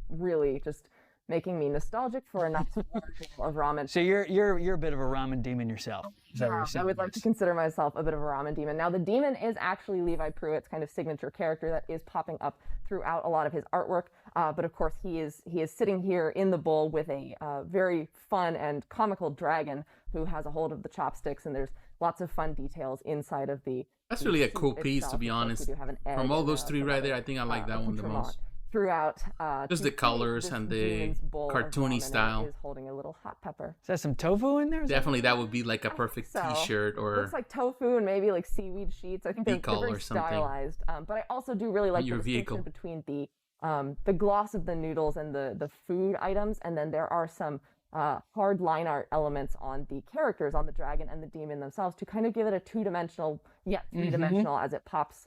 really just making me nostalgic for a nice bowl of ramen. So you're a bit of a ramen demon yourself. Is that what you're saying? I would like to consider myself a bit of a ramen demon. Now, the demon is actually Levi Pruitt's kind of signature character that is popping up throughout a lot of his artwork. But of course, he is sitting here in the bowl with a very fun and comical dragon who has a hold of the chopsticks, and there's lots of fun details inside of the. That's really a cool piece, to be honest. From all those three right there, I think I like that one the most. Throughout, just the colors and the cartoony style. Is holding a little hot pepper. Is that some tofu in there? Definitely, that would be like a perfect T-shirt or. It looks like tofu and maybe like seaweed sheets. I think they're very stylized. But I also do really like the distinction between the gloss of the noodles and the food items, and then there are some hard line art elements on the characters, on the dragon and the demon themselves, to kind of give it a two-dimensional yet three-dimensional as it pops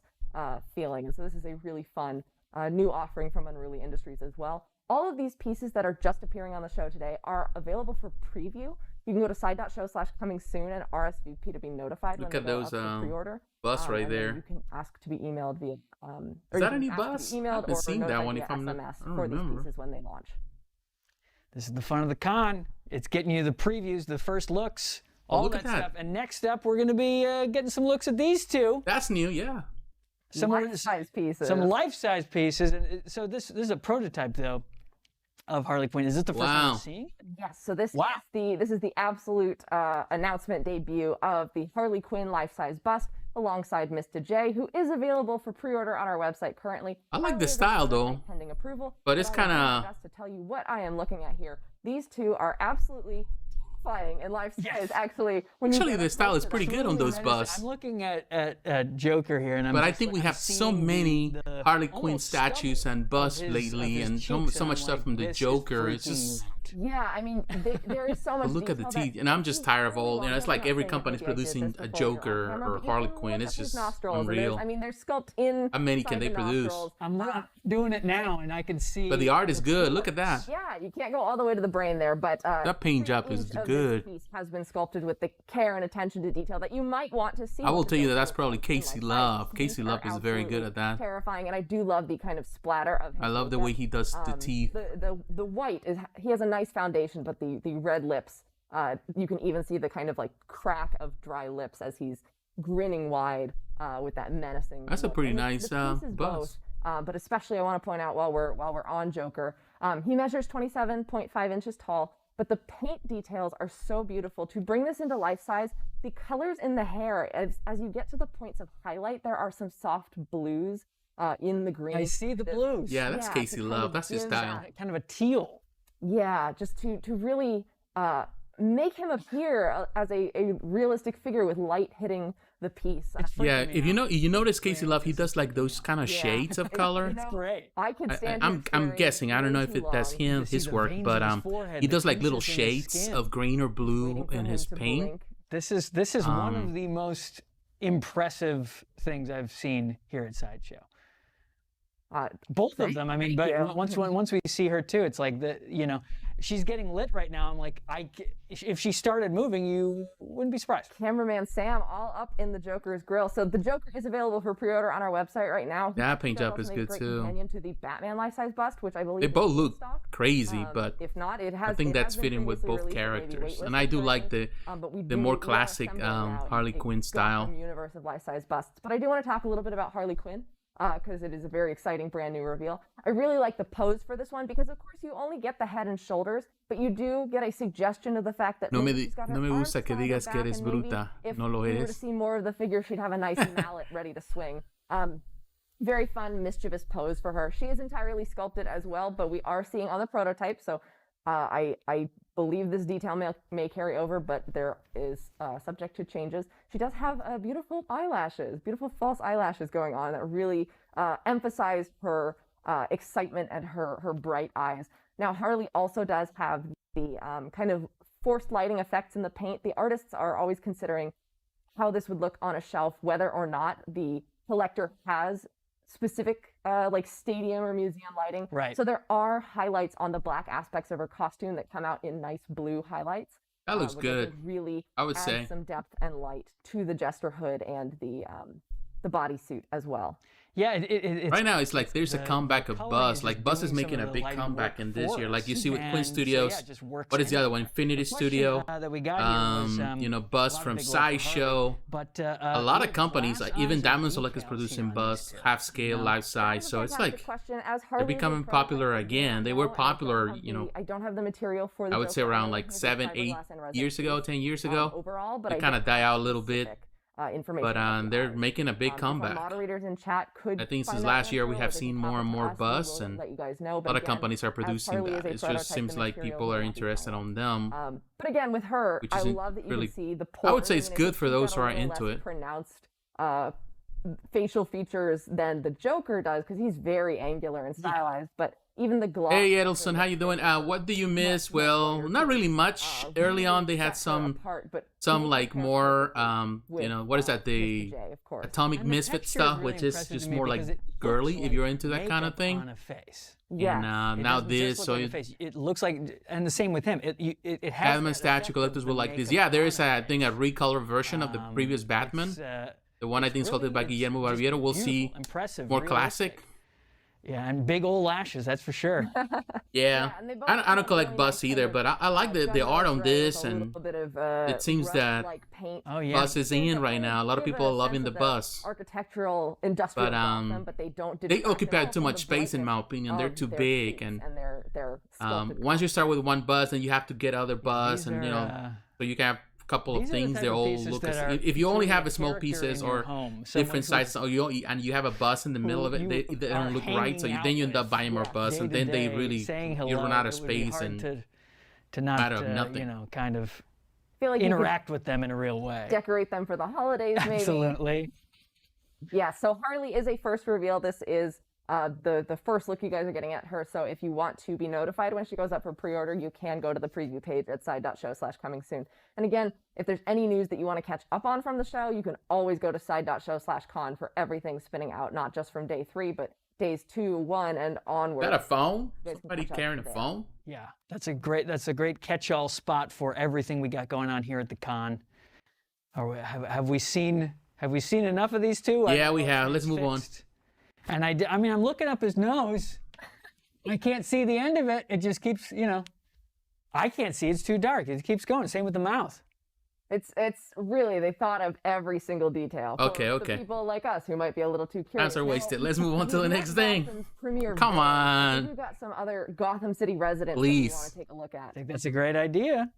feeling. And so this is a really fun new offering from Unruly Industries as well. All of these pieces that are just appearing on the show today are available for preview. You can go to side.show/coming soon and RSVP to be notified. Look at those pre-order. Bus right there. You can ask to be emailed via. Is that any bus? Emailed I haven't seen that one. If I'm not, SMS for these pieces when they launch. This is the fun of the con. It's getting you the previews, the first looks, all that stuff. And next up, we're going to be getting some looks at these two. That's new, yeah. Some life-size pieces. Some life-size pieces. And so this is a prototype, though, of Harley Quinn. Is this the first time you're seeing it? Yes. So this is the absolute announcement debut of the Harley Quinn life-size bust alongside Mr. J, who is available for pre-order on our website currently. I like the style, though. Pending approval. But it's kind of. Just to tell you what I am looking at here, these two are absolutely flying in life size. Yes. Actually, the style is pretty good on those busts. I'm looking at Joker here, and I think we have so many Harley Quinn statues and busts lately, and so much stuff from the Joker. It's just out. Yeah, I mean, there is so much. But look at the detail teeth, that and I'm just you tired of really all. want It's to- like I'm not every saying that company's maybe I did producing this a before you're on Joker camera, or but you Harley can Quinn. look It's at his just nostrils, and unreal. I mean, there's sculpt in. How many can they inside the produce? nostrils. I'm not doing it now, and I can see. But the art is good. Look at that. Yeah, you can't go all the way to the brain there, but That paint job every is inch of good. This piece has been sculpted with the care and attention to detail that you might want to see. I will with the tell you that Joker that's probably sculpt in Casey life. Love. These Casey Love are is very good absolutely at that. terrifying, and I do love the kind of splatter of his I love the makeup. way he does the teeth. The white is, he has a nice foundation, but the red lips, you can even see the kind of like crack of dry lips as he's grinning wide with that menacing. That's a look. pretty And nice the piece is bust. both, but especially I want to point out while we're on Joker, he measures 27.5 inches tall, but the paint details are so beautiful. To bring this into life size, the colors in the hair, as you get to the points of highlight, there are some soft blues in the green. I see the blues. Yeah, that's Yeah, Casey to kind Love. of That's his give style. Kind of a teal. Yeah, just to really make him appear as a realistic figure with light hitting the piece. Yeah, if you notice Casey Love, he does like those kind of shades of color. It's great. I could stand. I'm guessing. I don't know if that's him, see his the work, veins but in his forehead, he the does like little creases in his shades skin. of green or blue in his paint. This is one of the most impressive things I've seen here at Sideshow. Both of them. I mean, but once we see her too, it's like she's getting lit right now. I'm like, if she started moving, you wouldn't be surprised. Cameraman Sam, all up in the Joker's grill. So the Joker is available for pre-order on our website right now. That paint job is Also made a good great too. Companion to the Batman life-size bust, which I believe They is both in look stock. crazy, but If not, it has. I think it that's has been fitting with previously both released. It may be characters. And waitlisted I do for like anything, the but more we are classic assembling now Harley a Quinn style. Gotham universe of life-size busts. But I do want to talk a little bit about Harley Quinn, because it is a very exciting brand new reveal. I really like the pose for this one because, of course, you only get the head and shoulders, but you do get a suggestion of the fact that No me she's got her gusta arms que behind her digas que back, eres and maybe bruta. if No lo we were to eres. see more of the figure, she'd have a nice mallet ready to swing. Very fun, mischievous pose for her. She is entirely sculpted as well, but we are seeing on the prototype, so I believe this detail may carry over, but there is subject to changes. She does have beautiful eyelashes, beautiful false eyelashes going on that really emphasize her excitement and her bright eyes. Now, Harley also does have the kind of forced lighting effects in the paint. The artists are always considering how this would look on a shelf, whether or not the collector has specific like stadium or museum lighting. Right. So there are highlights on the black aspects of her costume that come out in nice blue highlights. That looks which I think good. really I would adds say. some depth and light to the jester hood and the bodysuit as well. Yeah, it's Right now, it's like there's a the comeback of coloring Buzz. is Like just Buzz is doing making some a of the big lighting comeback work in this for year. Like you us. see with Quinn And so, Studios. yeah, it just works What is the in. other one? Infinity The question, Studio. that we got here was, Buzz a lot from of big work for her, Sideshow. but a lot of look, companies, glass like even eyes and Diamond Select is decals producing here on Buzz, these two, half scale, life size. That is a So it's fantastic like question. As they're Harley is a becoming prototype, popular I do again. not They know, were and I don't popular, have I don't have the material for the I would say Joker. around I like have the 7, 8 fiberglass and resin years ago, piece, 10 years ago. overall, but They I kind don't of die have out a little bit. specific, information But about the they're eyes. making a big If our comeback. moderators in chat could I think find since that last year we answer, or have they seen can more pop and it to more us, we Buzz, will and let you guys know. a But lot of again, companies are as producing Harley is that. a It just prototype seems like material, people we are will be interested finding on them. But again, with her, Which I isn't love that you really- can see the I would say pores. it's I mean, good if for she's those got who a are little into less it. pronounced facial features than the Joker does, because he's very angular and stylized. But even the gloss. Hey Edelson, how you doing? What do you miss? Well, not really much. Early on, they had some like more, what is that? The Atomic And the Misfit texture is stuff, really which is impressive just to me more because like it looks girly if like you're into that kind of makeup thing. on a face. Yeah. And It now doesn't this, just so look like a face. It looks like, and the same with him. It has Batman that statue effect of collectors the will like this. makeup Yeah, there on is a a thing, a face. recolor version of the previous Batman. The one I think sculpted by Guillermo just Barbiero. We'll beautiful, see impressive, more realistic. classic. Yeah, and big old lashes, that's for sure. Yeah, and they both I don't have collect really Buzz nice either, kind but of, I like the gunmetal art on gray with this, a and little bit of, it seems that rust-like paint. Oh yeah. Buzz is in right now. A lot of people are loving the Buzz. Architectural, industrial But, Gotham, but they don't. They detract at occupy all too from much the space, in my brightness opinion. They're of too their big, suits and their sculpted once you start with one Buzz, then you have to get other Buzz, These and are, so you can have a couple of these are the things. type They of all pieces look. that are If you only truly have a the small character pieces in your or home. different Someone sizes, or you have a Buzz in the middle of it, you they are don't look right. So hanging then you out end up with buying more Buzz, and then they day-to-day, really saying you run hello, out of it would be space hard and to not out of nothing. kind of feel like you could interact with them in a real way. decorate them for the holidays, maybe. Absolutely. Yeah, so Harley is a first reveal. This is the first look you guys are getting at her. So if you want to be notified when she goes up for pre-order, you can go to the preview page at side.show/coming soon. And again, if there's any news that you want to catch up on from the show, you can always go to side.show/con for everything spinning out, not just from day 3, but days 2, 1, and onward. Is that a phone? Somebody carrying a phone? Yeah, that's a great catch-all spot for everything we got going on here at the con. Have we seen enough of these two? Yeah, we have. Let's move on. And I mean, I'm looking up his nose. I can't see the end of it. It just keeps, I can't see. It's too dark. It keeps going. Same with the mouth. It's really, they thought of every single detail. Okay. The people like us who might be a little too curious. Times are wasted. Let's move on to the next thing. Come on. We've got some other Gotham City residents that we want to take a look at. I think that's a great idea.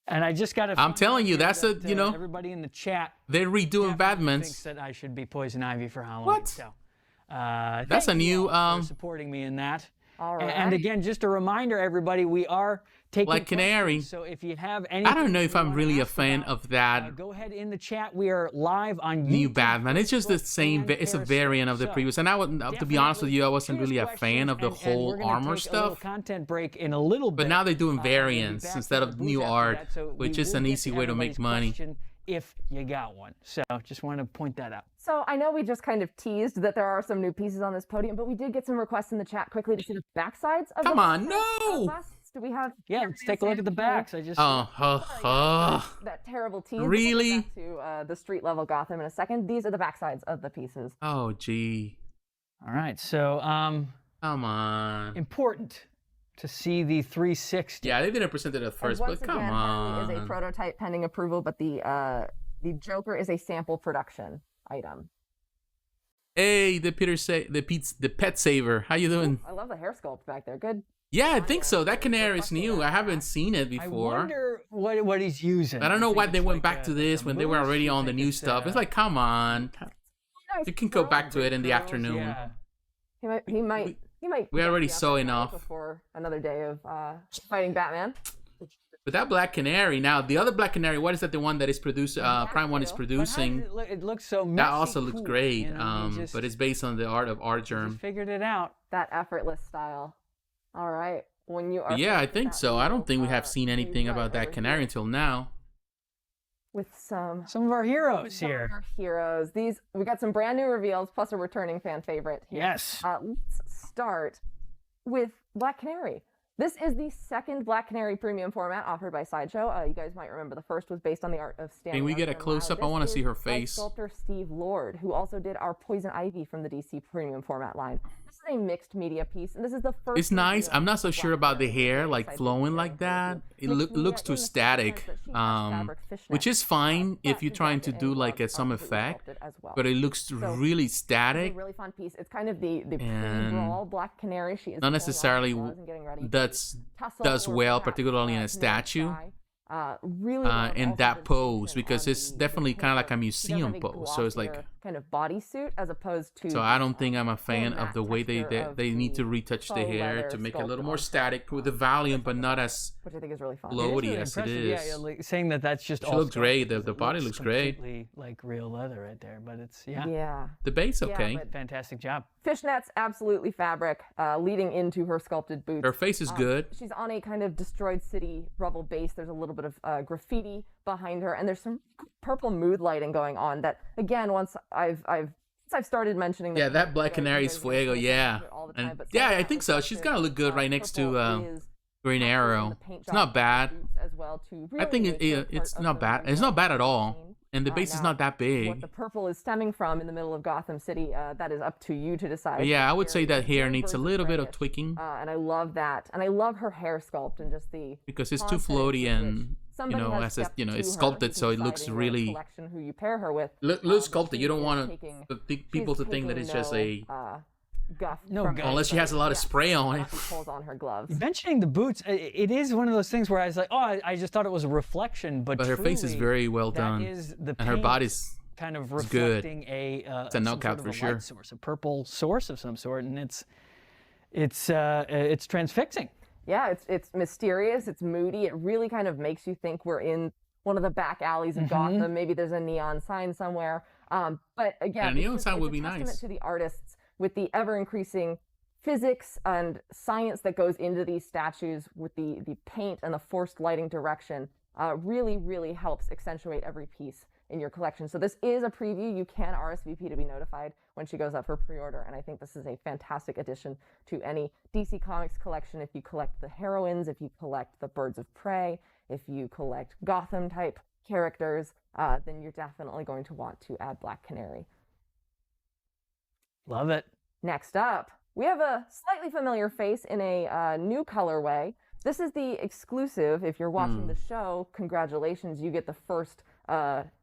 And I just got to. I'm telling you, that's everybody in the chat. They're redoing Batman's. Thinks that I should be Poison Ivy for Halloween. What? So, that's a new. For supporting me in that. All right. And again, just a reminder, everybody, we are taking Black Canary. So if you have any, I don't know if I'm really a fan of that. Go ahead in the chat. We are live on YouTube. New Batman. It's just the same. It's a variant of the previous. And to be honest with you, I wasn't really a fan of the whole armor stuff. Content break in a little bit. But now they're doing variants instead of new art, which is an easy way to make money. If you got one. So just want to point that out. So I know we just kind of teased that there are some new pieces on this podium, but we did get some requests in the chat quickly to see the backsides of Come on, no! Do we have? Yeah, let's take a look at the backs. I just that terrible tease. Really? To the street level Gotham in a second. These are the backsides of the pieces. Oh, gee. All right, so come on. Important to see the 360. Yeah, they didn't present it at first, but come on. Harley is a prototype pending approval, but the Joker is a sample production item. Hey, the pet saver. How you doing? Ooh, I love the hair sculpt back there. Good. Yeah, I think so. That canary is new. I haven't seen it before. I wonder what he's using. I don't know why they went back to this when they were already on the new stuff. It's like, come on. You can go back to it in the afternoon. Yeah. He might. We already saw enough before another day of fighting Batman. But that Black Canary, now the other Black Canary, what is that? The one that is produced, Prime One is producing. It looks so messy, that also looks cool, great. But it's based on the art of Artgerm. Figured it out. That effortless style. All right. When you are. Yeah, I think so. I don't think we have seen anything about that Canary until now. With some of our heroes here. Of our heroes. We got some brand new reveals, plus a returning fan favorite. Yes. Let's start with Black Canary. This is the second Black Canary premium format offered by Sideshow. You guys might remember the first was based on the art of Stan. Can we get a close up? I want to see her face. Sculptor Steve Lord, who also did our Poison Ivy from the DC premium format line. This is a mixed media piece, and this is the first. It's nice. I'm not so sure about the hair like flowing like that. It looks too static, which is fine if you're trying to do like some effect, but it looks really static. It's a really fun piece. It's kind of the pre-brawl Black Canary. She is not necessarily does well, particularly in a statue. In that pose, because it's definitely kind of like a museum pose. So it's like kind of bodysuit as opposed to. So I don't think I'm a fan of the way they need to retouch the hair to make it a little more static with the volume, but not as which I think is really fun. floaty as it is. Yeah, like saying that's just. She looks great. The body looks great. Like real leather right there, but it's Yeah. The base okay. Fantastic job. Fishnets, absolutely fabric, leading into her sculpted boots. Her face is good. She's on a kind of destroyed city rubble base. There's a little bit of graffiti behind her, and there's some purple mood lighting going on. That again, once I've started mentioning. Yeah, that Black Canary's fuego. Yeah, and yeah, I think so. She's gonna look good right next to Green Arrow. It's not bad. I think it's not bad. It's not bad at all. And the base is not that big. What the purple is stemming from in the middle of Gotham City, that is up to you to decide. But yeah, I would say that hair needs a little bit of tweaking. And I love that. And I love her hair sculpt and just the... Because it's too floaty and, it's sculpted so it looks really... Who you pair her with. Looks sculpted. You don't want people to think that it's just a... guff. Unless she has a lot of spray on it. Pulls on her gloves. Mentioning the boots, it is one of those things where I was like, I just thought it was a reflection, but her face is very well done, and her body's kind of reflecting good. It's a knockout for sure. Source, a purple source of some sort, and it's transfixing. Yeah, it's mysterious. It's moody. It really kind of makes you think we're in one of the back alleys of Gotham. Maybe there's a neon sign somewhere. But again, a neon sign would be nice. To the artists with the ever-increasing physics and science that goes into these statues, with the paint and the forced lighting direction, really, really helps accentuate every piece in your collection. So this is a preview. You can RSVP to be notified when she goes up for pre-order, and I think this is a fantastic addition to any DC Comics collection. If you collect the heroines, if you collect the Birds of Prey, if you collect Gotham type characters, then you're definitely going to want to add Black Canary. Love it. Next up, we have a slightly familiar face in a new colorway. This is the exclusive. If you're watching the show, congratulations, you get the first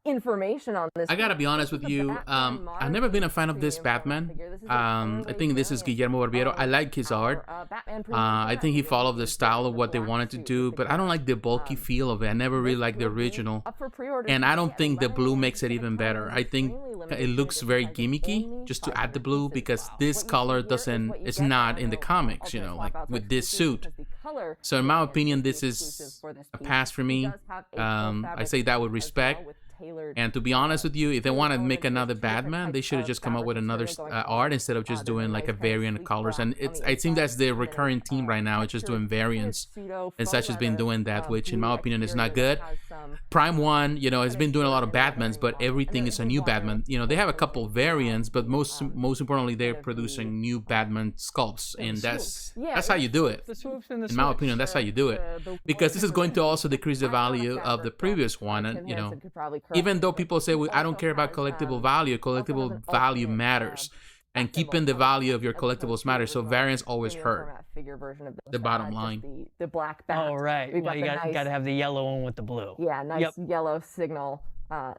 information on this. I gotta be honest with you, I've never been a fan of this Batman. I think this is Guillermo Barbiero. I like his art. I think he followed the style of what they wanted to do, but I don't like the bulky feel of it. I never really liked the original, and I don't think the blue makes it even better. I think it looks very gimmicky just to add the blue, because this color it's not in the comics, you know, like with this suit. So in my opinion, this is a pass for me. I say that with respect. And to be honest with you, if they want to make another Batman, they should have just come up with another art instead of just doing like a variant of colors. And I think that's the recurring theme right now. It's just doing variants, and such has been doing that, which in my opinion is not good. Prime One, you know, has been doing a lot of Batmans, but everything is a new Batman. You know, they have a couple variants, but most importantly, they're producing new Batman sculpts, and that's how you do it. In my opinion, that's how you do it, because this is going to also decrease the value of the previous one. And you know, even though people say, well, I don't care about collectible value matters, and keeping the value of your collectibles matters. So variants always hurt. The bottom line. The black bat. Oh, right. Well, you got to have the yellow one with the blue. Yeah, nice yellow signal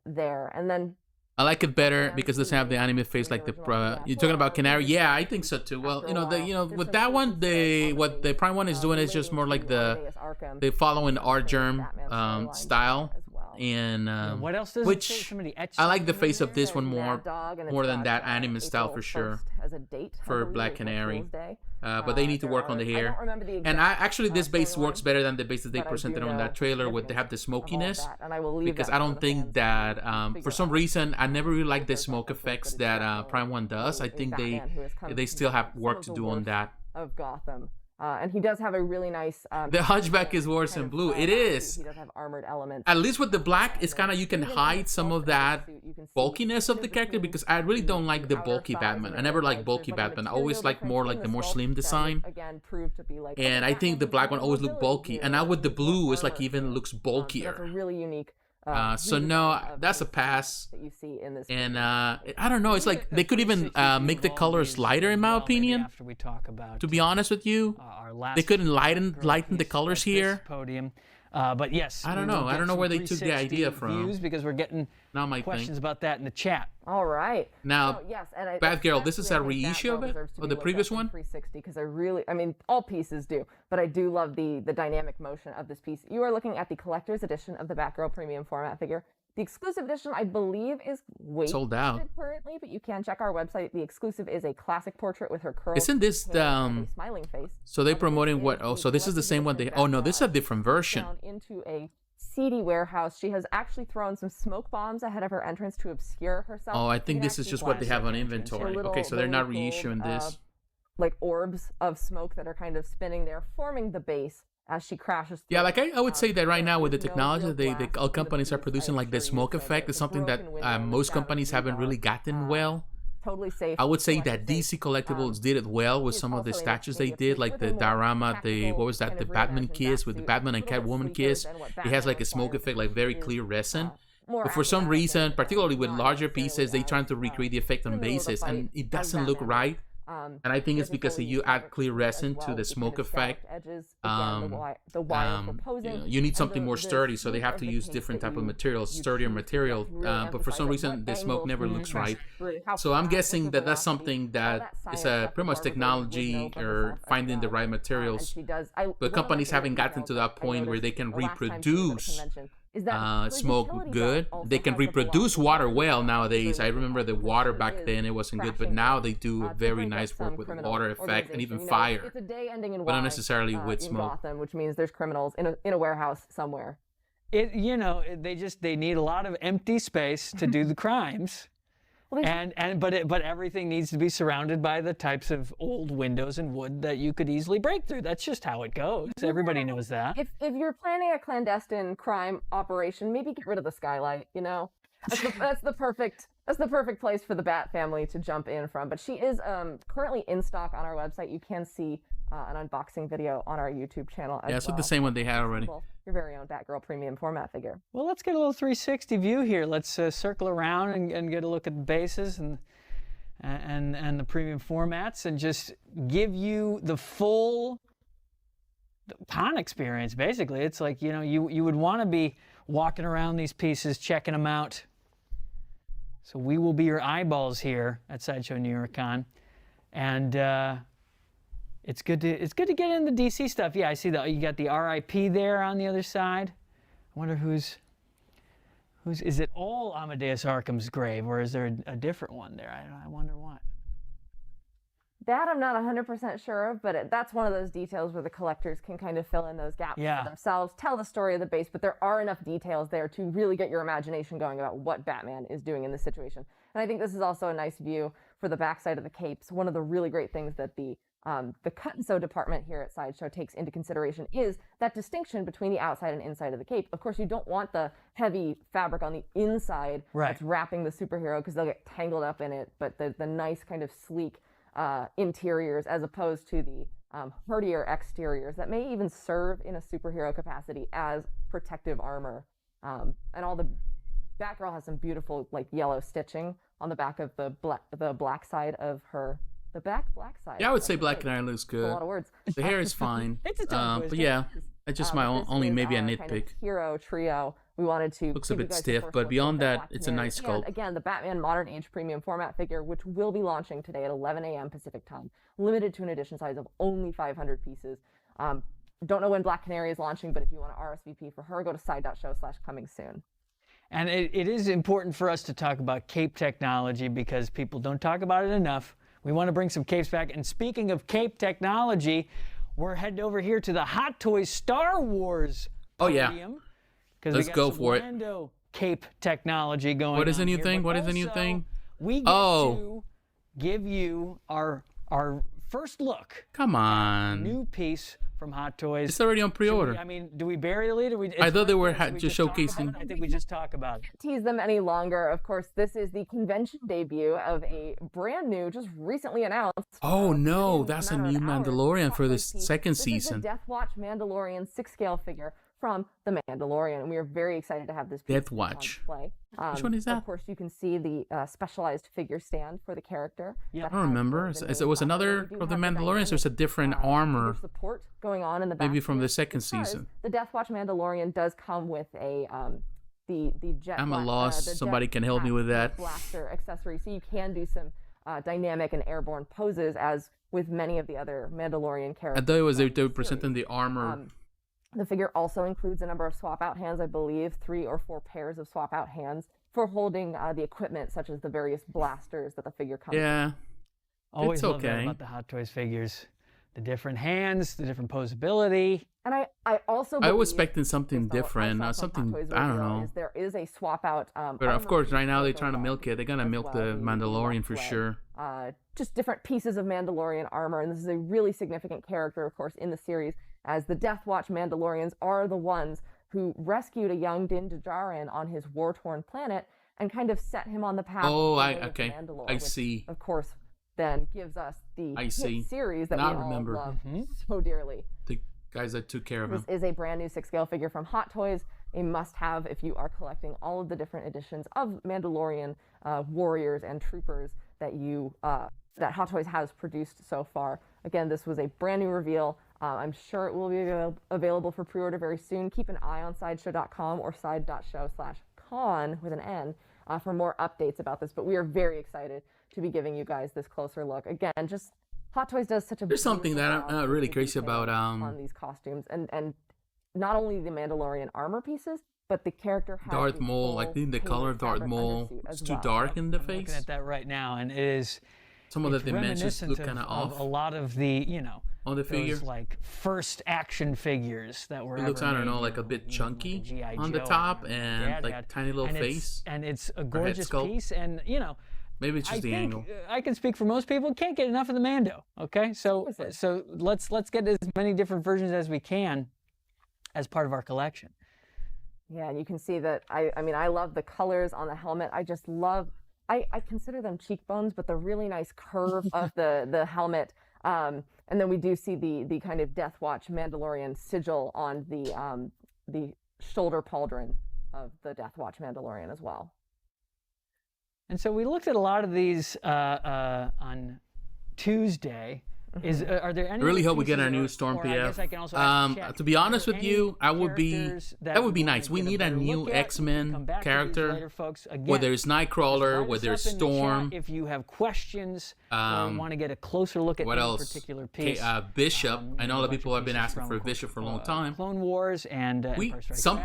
there. And then I like it better because it doesn't have the anime face like the you're talking about Canary. Yeah, I think so too. Well, you know, with that one, what the Prime one is doing is just more like they following art germ style. And what else does which I like the face of this one more than that anime style for sure, for Black Canary. But they need to work on the hair. And actually this base works better than the base that they presented on that trailer, where they have the smokiness, because I don't think that for some reason I never really liked the smoke effects that Prime One does. I think they still have work to do on that. Of Gotham. And he does have a really nice... the Hunchback is worse in blue. It is. He does have armored elements. At least with the black, it's kind of, you can hide some of that bulkiness of the character, because I really don't like the bulky Batman. I never liked bulky Batman. I always like more like the more slim design. And I think the black one always looked bulky. And now with the blue, it's like even looks bulkier. It's a really unique... so no, that's a pass. And I don't know, it's like they could even make the colors lighter, in my opinion. To be honest with you, they couldn't lighten the colors here. Podium. But yes, I don't know where they took the idea from. Because we're getting questions about that in the chat. All right. Now, Batgirl, this is a reissue of it, of the previous one? 360, because I mean, all pieces do, but I do love the dynamic motion of this piece. You are looking at the collector's edition of the Batgirl premium format figure. The exclusive edition, I believe, is sold out currently, but you can check our website. The exclusive is a classic portrait with her curls. Isn't this smiling face? So they're promoting what? Oh, so this is the same one they... Oh no, this is a different version. Into a seedy warehouse. She has actually thrown some smoke bombs ahead of her entrance to obscure herself. Oh, I think this is just what they have on inventory. Okay, so they're not reissuing this. Like orbs of smoke that are kind of spinning there, forming the base as she crashes through. Yeah, like I would say that right now with the technology that all companies are producing, like the smoke effect is something that most companies haven't really gotten well. Totally safe. I would say that DC Collectibles did it well with some of the statues they did, like the diorama, the Batman kiss with the Batman and Catwoman kiss. It has like a smoke effect, like very clear resin. But for some reason, particularly with larger pieces, they trying to recreate the effect on bases, and it doesn't look right. And I think it's because you add clear resin to the smoke effect. You need something more sturdy, so they have to use different type of materials, sturdier material. But for some reason, the smoke never looks right. So I'm guessing that that's something that is a pretty much technology or finding the right materials. But companies haven't gotten to that point where they can reproduce smoke good. They can reproduce water well nowadays. I remember the water back then, it wasn't good, but now they do very nice work with water effect and even fire, but not necessarily with smoke. Gotham, which means there's criminals in a warehouse somewhere. They need a lot of empty space to do the crimes. But everything needs to be surrounded by the types of old windows and wood that you could easily break through. That's just how it goes. Everybody knows that. If you're planning a clandestine crime operation, maybe get rid of the skylight. You know, that's the perfect place for the Bat family to jump in from. But she is currently in stock on our website. You can see an unboxing video on our YouTube channel. It's the same one they had already. Your very own Batgirl premium format figure. Well, let's get a little 360 view here. Let's circle around and get a look at the bases and the premium formats, and just give you the full con experience. Basically, it's like, you know, you would want to be walking around these pieces, checking them out. So we will be your eyeballs here at Sideshow New York Con, and it's good to get in the DC stuff. Yeah, I see that you got the RIP there on the other side. I wonder who's is it all Amadeus Arkham's grave, or is there a different one there? I wonder what. That I'm not 100% sure of, but that's one of those details where the collectors can kind of fill in those gaps for themselves, tell the story of the base, but there are enough details there to really get your imagination going about what Batman is doing in this situation. And I think this is also a nice view for the backside of the capes. One of the really great things that the cut and sew department here at Sideshow takes into consideration is that distinction between the outside and inside of the cape. Of course, you don't want the heavy fabric on the inside that's wrapping the superhero, because they'll get tangled up in it, but the nice kind of sleek interiors, as opposed to the hardier exteriors that may even serve in a superhero capacity as protective armor. And all the Batgirl has some beautiful like yellow stitching on the back of the black side of her. The black side. Yeah, I would say Black Canary looks good. A lot of words. The hair is fine. It's a tongue but yeah, it's just my only maybe a nitpick. Kind of hero trio. We wanted to looks a bit stiff, but beyond that, it's a nice sculpt. And again, the Batman Modern Age Premium Format figure, which will be launching today at 11 a.m. Pacific time, limited to an edition size of only 500 pieces. Don't know when Black Canary is launching, but if you want to RSVP for her, go to side.show/coming soon. And it is important for us to talk about cape technology, because people don't talk about it enough. We want to bring some capes back. And speaking of cape technology, we're heading over here to the Hot Toys Star Wars podium. Let's go for it. Lando cape technology going on. What is the new here, thing? but What is the new thing? We get to give you our first look. Come on. New piece from Hot Toys. It's already on pre-order. Do we bury the lead? I thought they were just showcasing. I think we just talk about it. Tease them any longer. Of course, this is the convention debut of a brand new, just recently announced. Oh no, that's a new Mandalorian for this second season. This is the Death Watch Mandalorian 6-scale figure from The Mandalorian, and we are very excited to have this piece Death Watch. on display. Which one is that? Of course, you can see the specialized figure stand for the character. Yeah, I don't remember. It was another of the Mandalorians, or is a different armor? Support going on in the back. Maybe from the second season. The Death Watch Mandalorian does come with a the jet. I'm a loss. Somebody can help me with that. Blaster accessory, so you can do some dynamic and airborne poses, as with many of the other Mandalorian characters. I thought it was they were presenting the armor. The figure also includes a number of swap-out hands, I believe 3 or 4 pairs of swap-out hands for holding the equipment, such as the various blasters that the figure comes with. Yeah, Always it's love that okay. about the Hot Toys figures. The different hands, the different posability. And I also I was expecting something different, something, I don't know. There is a swap-out. But of course, right now they're trying to milk it. They're gonna milk the Mandalorian for sure. Just different pieces of Mandalorian armor, and this is a really significant character, of course, in the series, as the Death Watch Mandalorians are the ones who rescued a young Din Djarin on his war-torn planet and kind of set him on the path. Okay, I which, see. Of course, then gives us the hit series that now we all remember. love so dearly. The guys that took care of him. This is a brand new 6-scale figure from Hot Toys, a must-have if you are collecting all of the different editions of Mandalorian warriors and troopers that that Hot Toys has produced so far. Again, this was a brand new reveal. I'm sure it will be available for pre-order very soon. Keep an eye on sideshow.com or side.show/con with an N for more updates about this. But we are very excited to be giving you guys this closer look. Again, just Hot Toys does such a. There's something that I'm not really crazy about on these costumes, and not only the Mandalorian armor pieces, but the character has Darth Maul. I think the color of Darth Maul is too dark in the face. I'm looking at that right now, and it is. Some of the dimensions look kind of off. A lot of the, on the figure, like first action figures that were. It looks, I don't know, like a bit chunky on the top and like tiny little face. And it's a gorgeous piece, and Maybe it's just the angle. I can speak for most people. Can't get enough of the Mando. Okay, so let's get as many different versions as we can as part of our collection. Yeah, and you can see that. I mean, I love the colors on the helmet. I just love. I consider them cheekbones, but the really nice curve of the helmet. And then we do see the kind of Death Watch Mandalorian sigil on the shoulder pauldron of the Death Watch Mandalorian as well. And so we looked at a lot of these on Tuesday. Are there any? I really hope we get our new Storm PF. To be honest with you, that would be nice. We need a new X-Men character, whether it's Nightcrawler, whether it's Storm. If you have questions or want to get a closer look at any particular piece, Bishop. I know a lot of people have been asking for Bishop for a long time. Clone Wars and some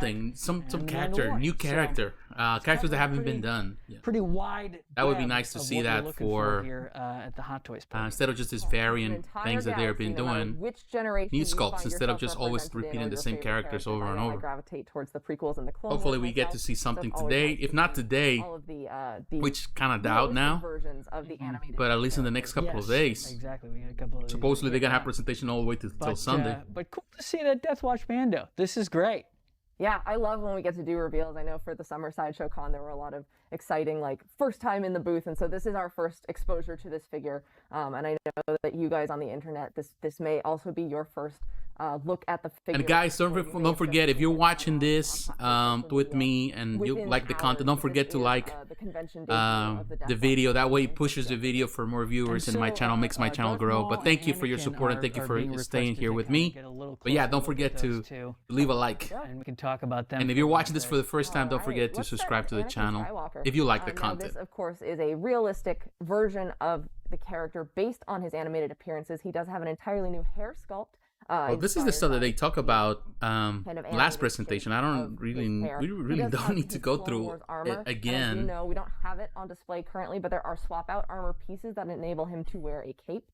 character, new character, characters that haven't been done. Yeah. Pretty wide. That would be nice to see that for here at the Hot Toys instead of just this variant things that they've been doing, new sculpts instead of just always repeating the same characters over and over. Gravitate towards the prequels and the Clone Hopefully Wars we get to see something today. If not today, which kind of doubt now, but at least in the next couple of days. Exactly, we got a couple of suppostly they're gonna have presentation all the way till Sunday. But cool to see that Death Watch Mando. This is great. Yeah, I love when we get to do reveals. I know for the summer Sideshow Con, there were a lot of exciting, like, first time in the booth, and so this is our first exposure to this figure. And I know that you guys on the internet, this may also be your first look at the figure. And guys, don't forget, if you're watching this with me and you like the content, don't forget to like the video. That way it pushes the video for more viewers, and my channel makes my channel grow. But thank you for your support, and thank you for staying here with me. But yeah, don't forget to leave a like. And we can talk about them. And if you're watching this for the first time, don't forget to subscribe to the channel if you like the content. This, of course, is a realistic version of the character based on his animated appearances. He does have an entirely new hair sculpt. Well, this is the stuff that they talk about last presentation. I don't really, we really don't need to go through it again. As you know, we don't have it on display currently, but there are swap out armor pieces that enable him to wear a cape.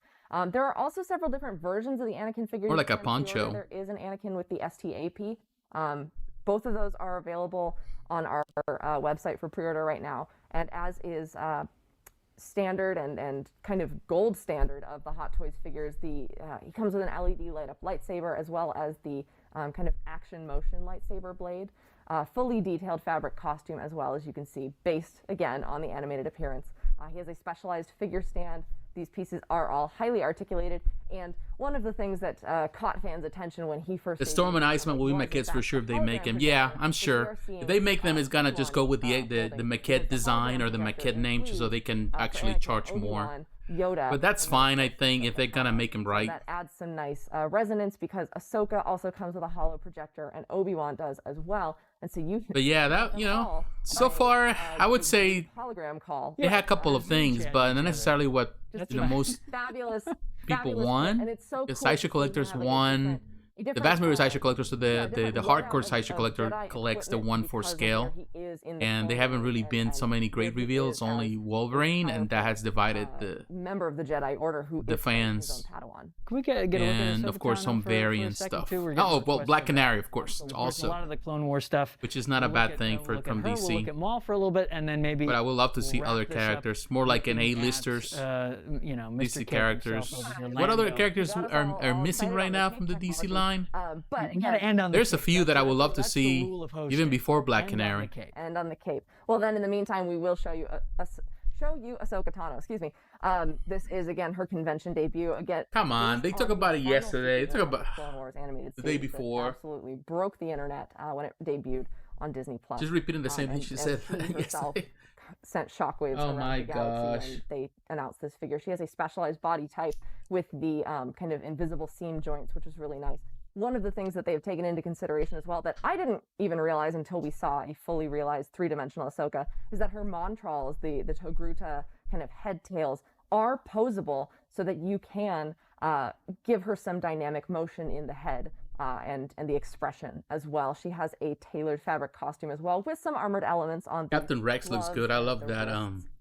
There are also several different versions of the Anakin figure. Or like a poncho. There is an Anakin with the STAP. Both of those are available on our website for pre-order right now, and as is standard and kind of gold standard of the Hot Toys figures, he comes with an LED light up lightsaber as well as the kind of action motion lightsaber blade, fully detailed fabric costume as well, as you can see, based again on the animated appearance. He has a specialized figure stand. These pieces are all highly articulated, and one of the things that caught fans' attention when he first... The Storm and Iceman will be my kids for sure if they make them. Yeah, I'm sure. If they make them, it's gonna just go with the maquette design or the maquette name, so they can actually charge more. Yoda, but that's fine, I think, if they're gonna make him right. That adds some nice resonance, because Ahsoka also comes with a holo projector, and Obi-Wan does as well. And so you. But yeah, that, you know, so far I would say hologram call. They had a couple of things, but not necessarily what most people want. And it's so cool. The Sideshow collectors want. The vast majority of Sideshow collectors, so the hardcore Sideshow collector collects the 1/4 scale, and they haven't really been so many great reveals. Only Wolverine, and that has divided the member of the Jedi Order who the fans. Can we get a look at and of course some variant stuff. Oh well, Black Canary, of course, also a lot of the Clone War stuff, which is not a bad thing from DC. We'll look at Maul for a little bit, and then maybe. But I would love to see other characters, more like an A-listers, you know, DC characters. What other characters are missing right now from the DC line? But there's a few that I would love to see even before Black Canary. And on the cape. Well, then in the meantime, we will show you Ahsoka Tano. Excuse me. This is again her convention debut. Again, come on, they talked about it yesterday. They talked about Clone Wars animated the day before. Absolutely broke the internet when it debuted on Disney Plus. Just repeating the same thing she said yesterday. Sent shockwaves around the galaxy when they announced this figure. She has a specialized body type with the kind of invisible seam joints, which is really nice. One of the things that they've taken into consideration as well that I didn't even realize until we saw a fully realized three-dimensional Ahsoka is that her Montrals, the Togruta kind of head tails, are posable so that you can give her some dynamic motion in the head and the expression as well. She has a tailored fabric costume as well with some armored elements on. Captain Rex looks good. I love that.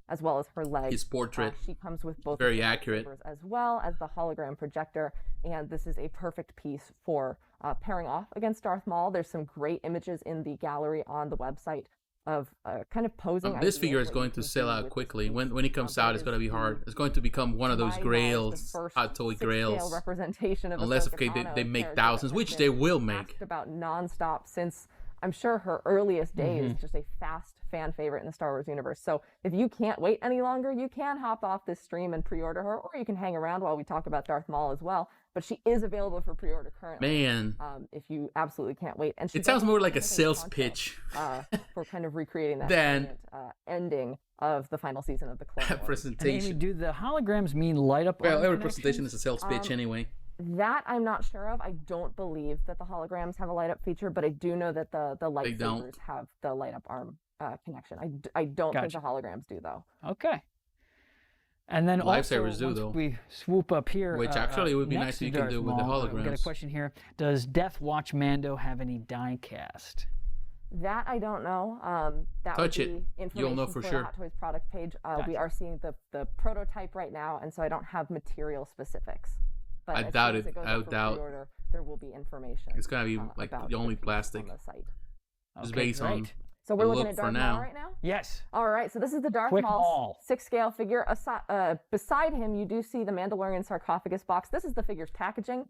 As well as her legs. His portrait. She comes with both very accurate, as well as the hologram projector, and this is a perfect piece for pairing off against Darth Maul. There's some great images in the gallery on the website kind of posing. This ideas figure is what going you to can sell do out with quickly. this piece. When it comes That out, it's is going to be the, hard. It's going to become one of to those my knowledge, grails, the first hot toy 6-scale grails. representation of Unless Ahsoka okay, Tano, they a make character thousands, that which has they been will make. asked about nonstop since I'm sure her earliest days. Just a fast fan favorite in the Star Wars universe. So if you can't wait any longer, you can hop off this stream and pre-order her, or you can hang around while we talk about Darth Maul as well. But she is available for pre-order currently. Man, if you absolutely can't wait. And she it sounds more like a does sales contest, pitch for kind of recreating that than brilliant, ending of the final season of the Clone Wars. And Amy, presentation. do the holograms mean light up? Well, arm every connections? presentation is a sales pitch anyway. That I'm not sure of. I don't believe that the holograms have a light up feature, but I do know that the lightsabers have the light up arm connection. I don't think the holograms do though. Okay. And then Lightsabers also, do, once though. we swoop up here, Which actually would be next nice to if you can Darth do with the Maul, We've got a holograms. question here. Does Death Watch Mando have any die cast? That I don't know. That Touch would it. be information You'll know for the sure. Hot Toys product page. We are seeing the prototype right now, and so I don't have material specifics. But I as doubt soon as it. goes I up for doubt- pre-order, there will be information. It's gonna be like about the only piece plastic. on the site. Just Okay, based on great. So we're the looking look at for Darth now. Maul right now? Yes. All right, so this is the Darth Quick Maul Maul. 6-scale figure. Beside him, you do see the Mandalorian sarcophagus box. This is the figure's packaging.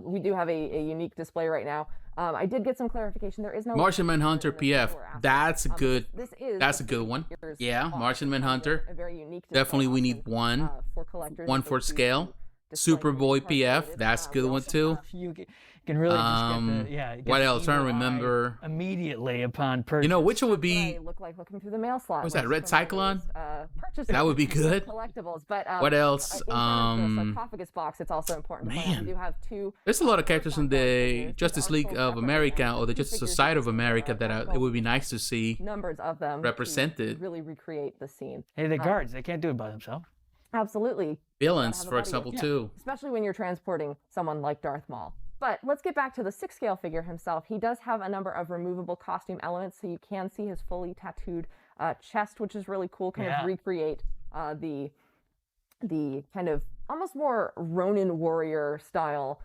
We do have a unique display right now. I did get some clarification. There is no Martian Manhunter PF. That's a good. This is That's the a good one. figure's Yeah, box. Martian Manhunter. A very unique display Definitely, we need option, one. for collectors. One if they for choose to scale. display Superboy these PF. cards. That's a good We one also too. have You can really just get the, yeah. Get What the else? Trying to evil eye remember. immediately upon purchase. You know, which one would what be? I look like looking through the mail slot. What's that, list Red from Cyclone? those, purchases That would be of good. Collectibles, but What else? inside of the sarcophagus box, it's also important to point out Man. we do have two. There's a lot of characters in the figures. Justice These are League sold of separately, America and or the two Justice figures Society of each, America that are it would be nice to see numbers of them to represented. really recreate the scene. Hey, the guards, they can't do it by themselves. Absolutely. Villains, have a for buddy example, with too. Especially when you're transporting someone like Darth Maul. But let's get back to the 6-scale figure himself. He does have a number of removable costume elements, so you can see his fully tattooed chest, which is really cool. Kind of recreate the kind of almost more Ronin warrior style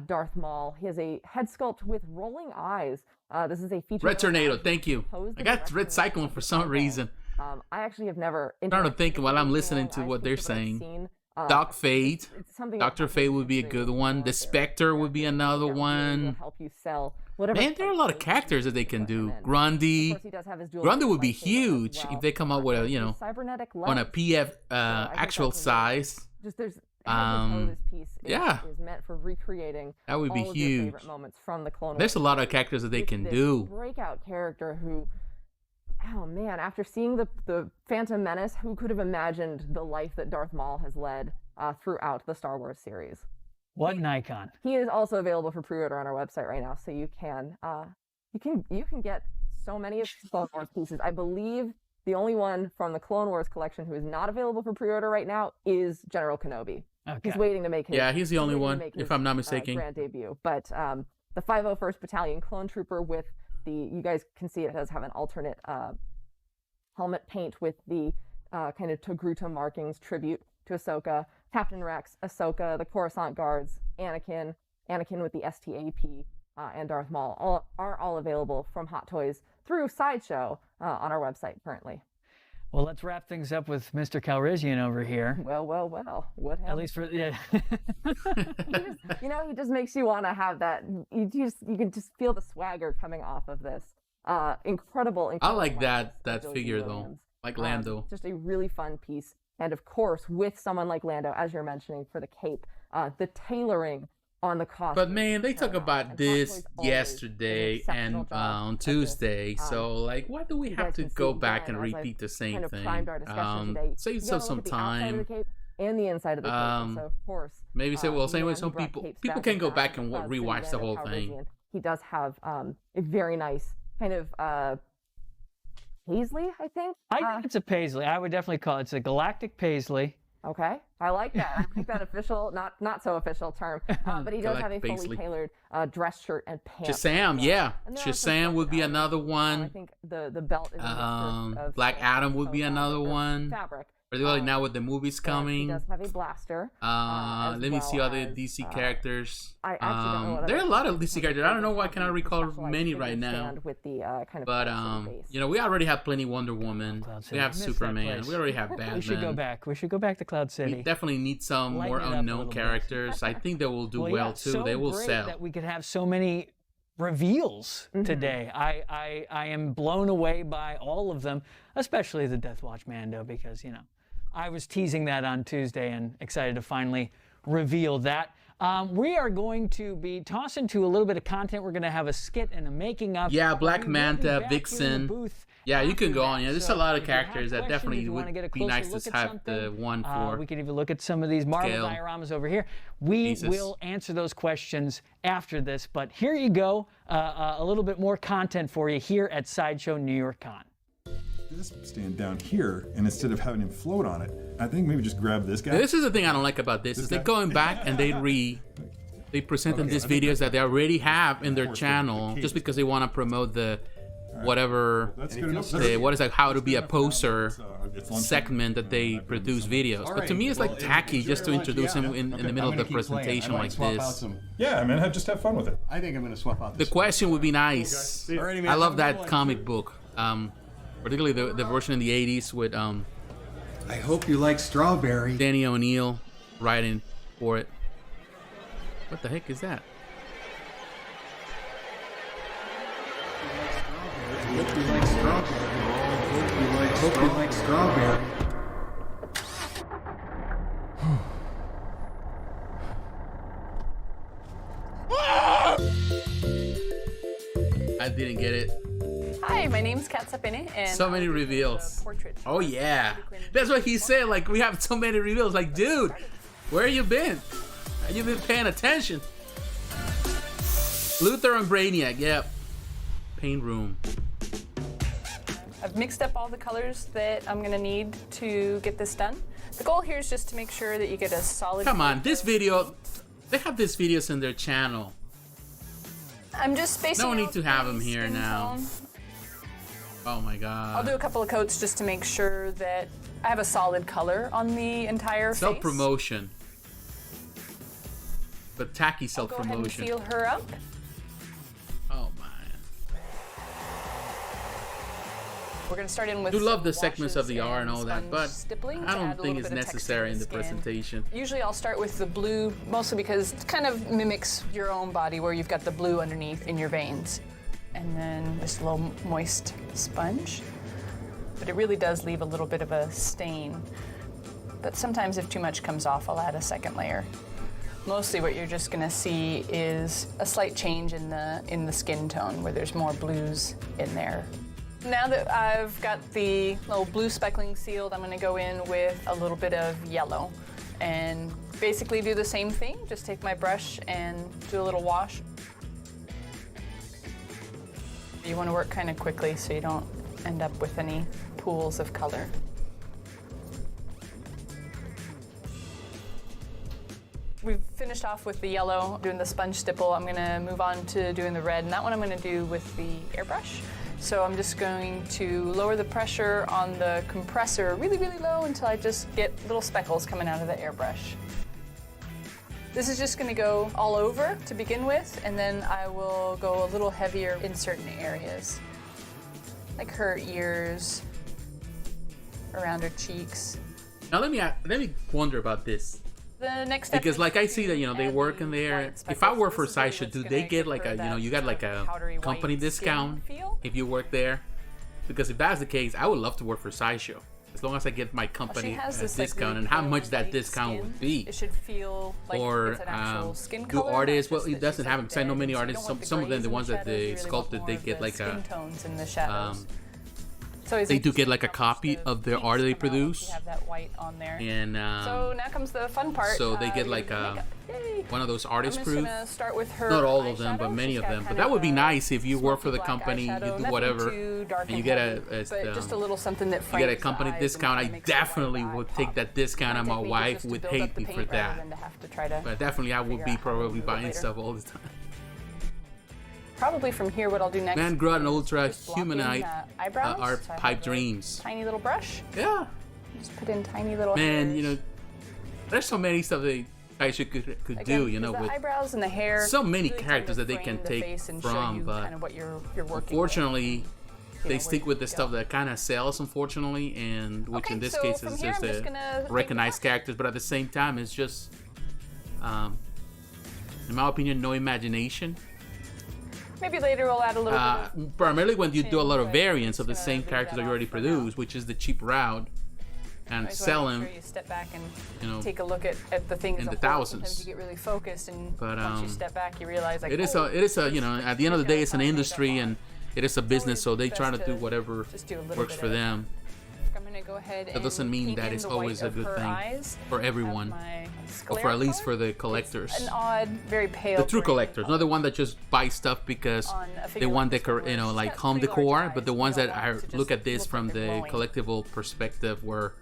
Darth Maul. He has a head sculpt with rolling eyes. This is a feature. Red Tornado, thank you. I got Red Cyclone for some reason. I actually have never. I'm trying to think interacted while with I'm the listening rolling to eyes what they're feature, but I've saying. seen, Doc Fate. it's something Dr. that Fate would be a good one. The Spectre would be another will one. help you sell whatever. Man, there are a lot of characters that they can do. Grundy. Of course, he does have his dual Grundy would be lightsaber as huge well. if they come up with a, There's you the know, cybernetic on a lens. PF think actual that's a really- size. Just there's head to toe, this piece is, yeah. is meant for recreating That would be all of your huge. favorite moments from the Clone Wars. There's a lot of characters that they It's can this do. breakout character who, oh man, after seeing the Phantom Menace, who could have imagined the life that Darth Maul has led throughout the Star Wars series? What an icon. He is also available for pre-order on our website right now, so you can get so many of the Clone Wars pieces. I believe the only one from the Clone Wars collection who is not available for pre-order right now is General Kenobi. Okay. He's waiting to make his. Yeah, he's the only waiting to one, make if his, I'm not mistaken. grand debut, but the 501st Battalion Clone Trooper with you guys can see it does have an alternate helmet paint with the kind of Togruta markings, tribute to Ahsoka, Captain Rex, Ahsoka, the Coruscant Guards, Anakin with the STAP, and Darth Maul are all available from Hot Toys through Sideshow on our website currently. Well, let's wrap things up with Mr. Calrissian over here. Well. What happened? At least for yeah. He just makes you want to have that. You can just feel the swagger coming off of this. Incredible. I like likeness that of figure Josie though, Williams. like Lando. Just a really fun piece, and of course, with someone like Lando, as you're mentioning, for the cape, the tailoring on the costume. But man, they talk about And Hot this Toys always yesterday do an and exceptional job on at this. Tuesday. So like, why do we you have guys to can go see back and again, as I've repeat the same kind of thing? primed our discussion today. Save You yourself gotta some look at the outside of time. the cape and the inside of the cape. And so, of course, Maybe say, well, same way Leon, some who brought people capes people back can in go the back past, and City rewatch the Lando whole thing. Calrissian. He does have a very nice kind of paisley, I think. I think it's a paisley. I would definitely call it. It's a galactic paisley. Okay, I like that. I like that official, not so official term. But he does have a fully Galactic tailored dress shirt and pants. Shazam, yeah. And there are some Shazam would be elements. another I one. think the belt is a mixture of Black silk, Adam would be silk, another or one. fabric, Particularly now with the movies coming. He does have a blaster. Let me see other DC characters. I actually don't know what there are a other lot of DC characters. I don't know why I cannot recall specialized many figure right now. stand with the, kind of But base. you know, we already have plenty Wonder Woman. Cloud City. We have I miss that Superman. place. We already have Batman. We should go back. We should go back to Cloud City. We definitely need some Lighten more it up a unknown little bit. characters. I think they will do well yeah, too. so They will great sell. that we could have so many reveals today. I am blown away by all of them, especially the Death Watch Mando, because, you know, I was teasing that on Tuesday and excited to finally reveal that. We are going to be tossing to a little bit of content. We're going to have a skit and a making of. Yeah, Black We will be Manta, back here in the Vixen. booth Yeah, you can after go that. on. Yeah, there's So a lot of if you have characters that questions, definitely if you wanna would get a be closer nice look to at have the something, one for. we can even look at some of these Marvel scale. dioramas over here. We Pieces. will answer those questions after this, but here you go, a little bit more content for you here at Sideshow New York Con. This stand down here, and instead of having him float on it, I think maybe just grab this guy. This is the thing I don't like about this. Is they're going back and they present them these videos that they already have in their channel just because they want to promote the whatever That's good enough. what is like how to be a poser segment that they produce videos. But to me, it's like tacky just to introduce him in the middle of the presentation like this. Yeah, man, just have fun with it. I think I'm gonna swap out The this. question would be nice. Alrighty, man. I love that comic book, particularly the version in the '80s with I hope you like strawberry. Danny O'Neill writing for it. What the heck is that? Hope you like strawberry. Hope you like strawberry. I didn't get it. Hi, my name's Kat Sapene, and So many reveals. portrait. Oh yeah, that's what he said. Like we have so many reveals. Like, dude, where you been? Have you been paying attention? Luther and Brainiac. Yep. Paint room. I've mixed up all the colors that I'm gonna need to get this done. The goal here is just to make sure that you get a solid. Come on, this video. They have these videos in their channel. I'm just basing. No it need off to have the them here skin now. tone. Oh my I'll god. do a couple of coats just to make sure that I have a solid color on the entire face. Self-promotion. But tacky I'll go ahead and self-promotion. feel her up. Oh man. We're gonna start in with. I do love some the segments of the washes R and all that, sponge but stippling I to don't add a think little it's bit of texture necessary to in the skin. presentation. Usually I'll start with the blue, mostly because it kind of mimics your own body where you've got the blue underneath in your veins. And then just a little moist sponge. But it really does leave a little bit of a stain. But sometimes if too much comes off, I'll add a second layer. Mostly what you're just gonna see is a slight change in the skin tone where there's more blues in there. Now that I've got the little blue speckling sealed, I'm gonna go in with a little bit of yellow and basically do the same thing. Just take my brush and do a little wash. You wanna work kind of quickly so you don't end up with any pools of color. We've finished off with the yellow, doing the sponge stipple. I'm gonna move on to doing the red, and that one I'm gonna do with the airbrush. So I'm just going to lower the pressure on the compressor really, really low until I just get little speckles coming out of the airbrush. This is just gonna go all over to begin with, and then I will go a little heavier in certain areas, like her ears, around her cheeks. Now let me wonder about this. The next step Because is like I see that, you know, they add work the in there. white If I speckles. work So for this is really Sideshow, what's do gonna they get give like her a, you know, that you got like sort a of powdery company white skin discount feel? if you work there? Because if that's the case, I would love to work for Sideshow. As long as I get my company has this, like, discount really and how pale much that white discount skin. would be. It should feel like Or it's an actual skin do color, artists, not well, just it that doesn't she's, happen like, because I know dead. many So you artists, don't want some of them, grays the in ones that shadows, they you really want sculpted, more they of get the like skin a tones in the shadows. So they do get like a copy of their art they produce, have that white on there. and So now comes the fun part. so they get we like get a makeup. Yay. one of those I'm artist just proof. gonna start with her Not all of them, but eyeshadow. many She's of got them. But kind that of would be a nice if you work for the black company, you eyeshadow, do nothing whatever, too dark and you heavy, get a but just a little something that you get a frames the company eyes and discount. I kinda makes the white definitely eye would pop. take that discount, and Might my take me wife just to would build hate up the me for paint rather that. than to have to try to But definitely, I would figure be out how to probably do it buying later. stuff all the time. Probably from here, what I'll do next. Man, Groot and is Ultra just block in, Humanite eyebrows. are So I pipe have a dreams. Tiny little brush. Yeah, Just put in tiny little Man, hairs. you know, there's so many stuff they could Again, do, you know, the with eyebrows and the hair. so many really tend characters to that they frame can the take face and show from, you but kind of what you're working with. unfortunately, they where stick you with the go. stuff that kind of sells, unfortunately, and which Okay, in this so case from is here, just I'm just the gonna make recognized characters, but at the same time, it's just, in my opinion, no imagination. Maybe later we'll add a little bit of Primarily when you do a lot of but variants of the just same gonna leave characters that that you already off for now. produced, which is the cheap route, and I just sell wanna them. make sure you step back and you know, take a look at the thing in as the a whole. thousands. Sometimes you get really focused, and But, once you step back, you realize like it is oh, a you know, at the end of the day, it's an industry and it is a business, so they best try to do to whatever just do a little works bit for at a them. I'm gonna go ahead. That doesn't mean that it's always a good thing for everyone, or for at least for the collectors, An odd, very pale. the true green collectors, color not the one that just buy stuff because on a they figure want like this one decor, you where know, it's like got home pretty large decor, eyes. but the You ones don't that want are it to just look at this look from like the they're glowing. collectible perspective, where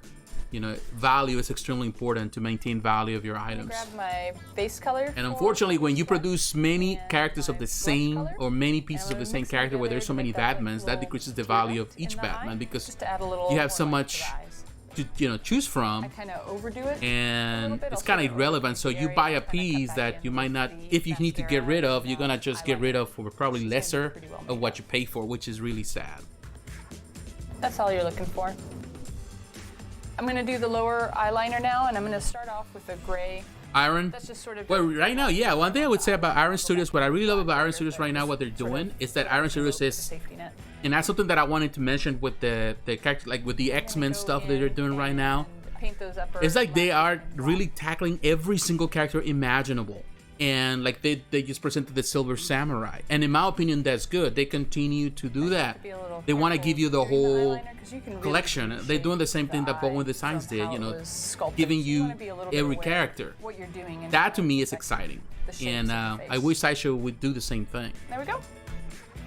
you know value is extremely important to maintain value of your items. Grab my base color. And for unfortunately, when you this produce many and characters of my the brush same color. or many pieces And of the I'm same mixing character where together there's so to many make that, like, Batmans, that little decreases the tear value of duct in each the Batman eye, because just to add a little you have more so life much to the eyes. to choose I from, kind of overdo it. and bit. it's I'll kind flip of it over irrelevant. to So the you area buy a and kinda cut piece back that in you might with not, the if you need to get mascara rid of, and you're gonna just get eyeliner. rid of for probably It's gonna be lesser pretty well of made what up. you pay for, which is really sad. That's all you're looking for. I'm gonna do the lower eyeliner now, and I'm gonna start off with a gray. Iron. That's just sort of. Well, right now, yeah. One thing I would say about Iron Studios, what I really love about Iron Studios right now, what they're doing is that Iron Studios is, safety net. and that's something that I wanted to mention with the character, like with the X-Men stuff that they're doing right now. Paint those upper It's like they are lashes in black. really tackling every single character imaginable. And like they just presented the Silver Samurai. And in my opinion, that's good. They continue to do that. Be a little They want to careful give you the doing the whole eyeliner 'cause you can really collection. appreciate They're doing the same thing the that Bowen eye Designs from did, how you it know, was sculpted. giving So you wanna be a little bit every aware character. of what you're doing and That how to me it's is exciting. the shapes And of the I face. wish Sideshow would do the same thing. There we go.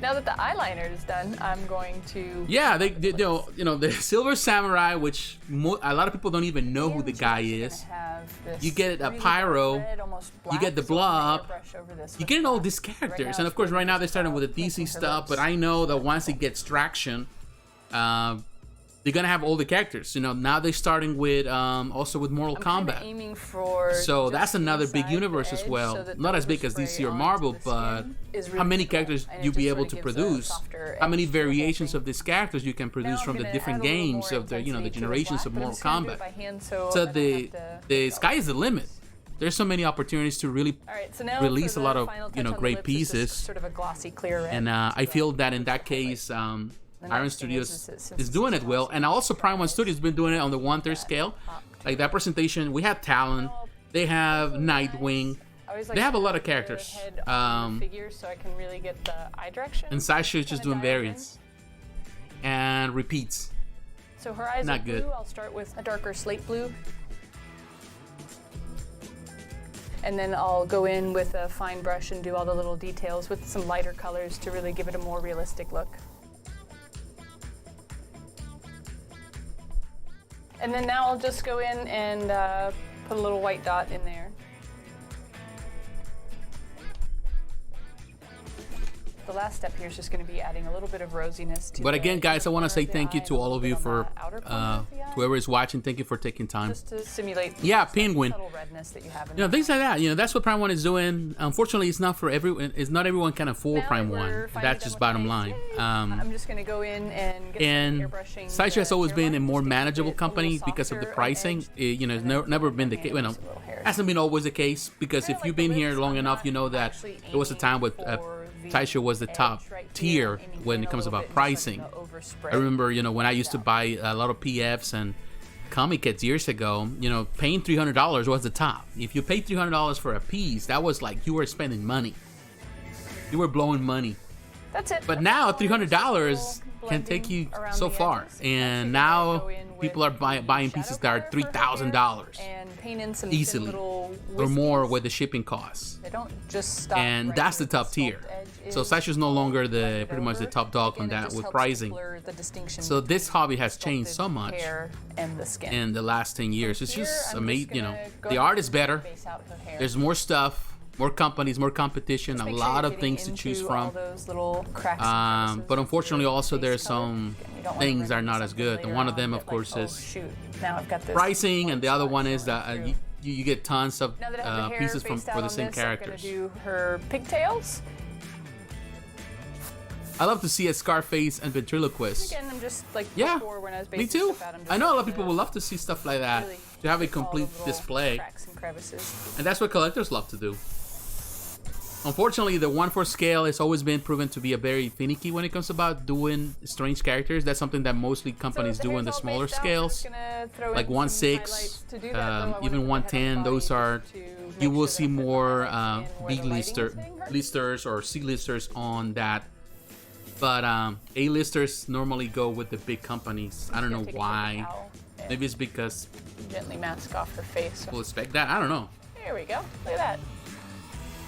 Now that the eyeliner is done, I'm going to. Yeah, they you know the Silver Samurai, which a lot of people don't even know who the guy is. You get a Pyro, you get the Blob, you get all these characters, and of course right now they're starting with the DC stuff. But I know that once it gets traction, they're gonna have all the characters. You know, now they're starting with also with Mortal Kombat. Aiming for So that's just another big inside universe the as edge well. so that Not the as big as overspray DC or onto Marvel, the but skin is how really many cool. characters And it you'll be just able sorta to gives a produce, softer how many edge to the whole variations thing. of these characters you can produce Now from I'm the gonna different add a little games more of the, you know, the intensity to generations black, of but I'm Mortal just gonna do it Kombat. by hand so So I don't the have to sky is the limit. There's so many opportunities to really All right, so now release for a lot the of, final you know, touch on the great lips, it's just pieces. sort of a glossy clear red. And I feel that in that case, Iron Studios is doing it well, and also Prime One Studios has been doing it on the 1/3 scale. Like that presentation, we have Talon, they have Nightwing, they have a lot of characters. Figure so I can really get the eye direction. And Sideshow is just doing variants and repeats. So her eyes Not are good. blue. I'll start with a darker slate blue. And then I'll go in with a fine brush and do all the little details with some lighter colors to really give it a more realistic look. And then now I'll just go in and put a little white dot in there. The llast step here is just going to be adding a little bit of rosiness to But the again, guys, I want to say thank you to all of you for outer whoever is watching. Thank you for taking time. just to simulate Yeah, some Penguin. subtle redness that you have in You know, there. things like that. You know, that's what Prime One is doing. Unfortunately, it's not for everyone. It's not everyone can afford Now Prime that One. we're finally That's done just with bottom my line. face, I'm just going to go in and get And some airbrushing. Sideshow has the always been a hairline more just to keep manageable it a company little because of the softer on pricing. edge. You know, it's never been the case. You know, Little hairs. hasn't been always the case because if you've been here long enough, you know that there was a time with Sideshow was the top tier when it comes about pricing. I remember, you know, when I used to buy a lot of PFs and comic kits years ago, you know, paying $300 was the top. If you paid $300 for a piece, that was like you were spending money. You were blowing money. That's it. But now $300 can take you so far, and now people are buying pieces that are $3,000 and paint in some easily, little or more wispies. with the shipping costs. They don't just stop And right that's the where top tier. sculpt edge So is. Sideshow's no longer the pretty much the over. top dog on Again, it that just with helps pricing. blur the distinction So this hobby has between changed so sculpted much hair and the skin. in the last 10 years. It's Here, just I'm amazing. You know, gonna go the ahead art is and better. base out her hair. There's more stuff. more companies, more competition, Just a make sure lot you're of things to getting choose into all from. those little cracks and crevices But unfortunately, with your also base there's color. some Again, you don't wanna things run that are into not as something good. And later one of on them, that, of course, like, oh, is shoot, now I've got this pricing, and the other white one spot is that showing through. you get tons of Now that I have the hair pieces faced for out the on same this, characters. I'm gonna do her pigtails. I love to see a Scarface and ventriloquist. Again, I'm just like Yeah, before when I was me basing too. stuff out, I'm just I know a lot of trying people to would love to see stuff like that, really to have a hit all the complete little display. cracks and crevices. And that's what collectors love to do. Unfortunately, the 1/4 scale has always been proven to be a very finicky when it comes about doing strange characters. That's something that mostly companies do in the smaller scales, like 1/6, even 1/10. Those are, you will see more B-listers or C-listers on that. But A-listers normally go with the big companies. I don't know why. Maybe it's because Gently mask off her face. people expect that. I don't know. There we go. Look at that.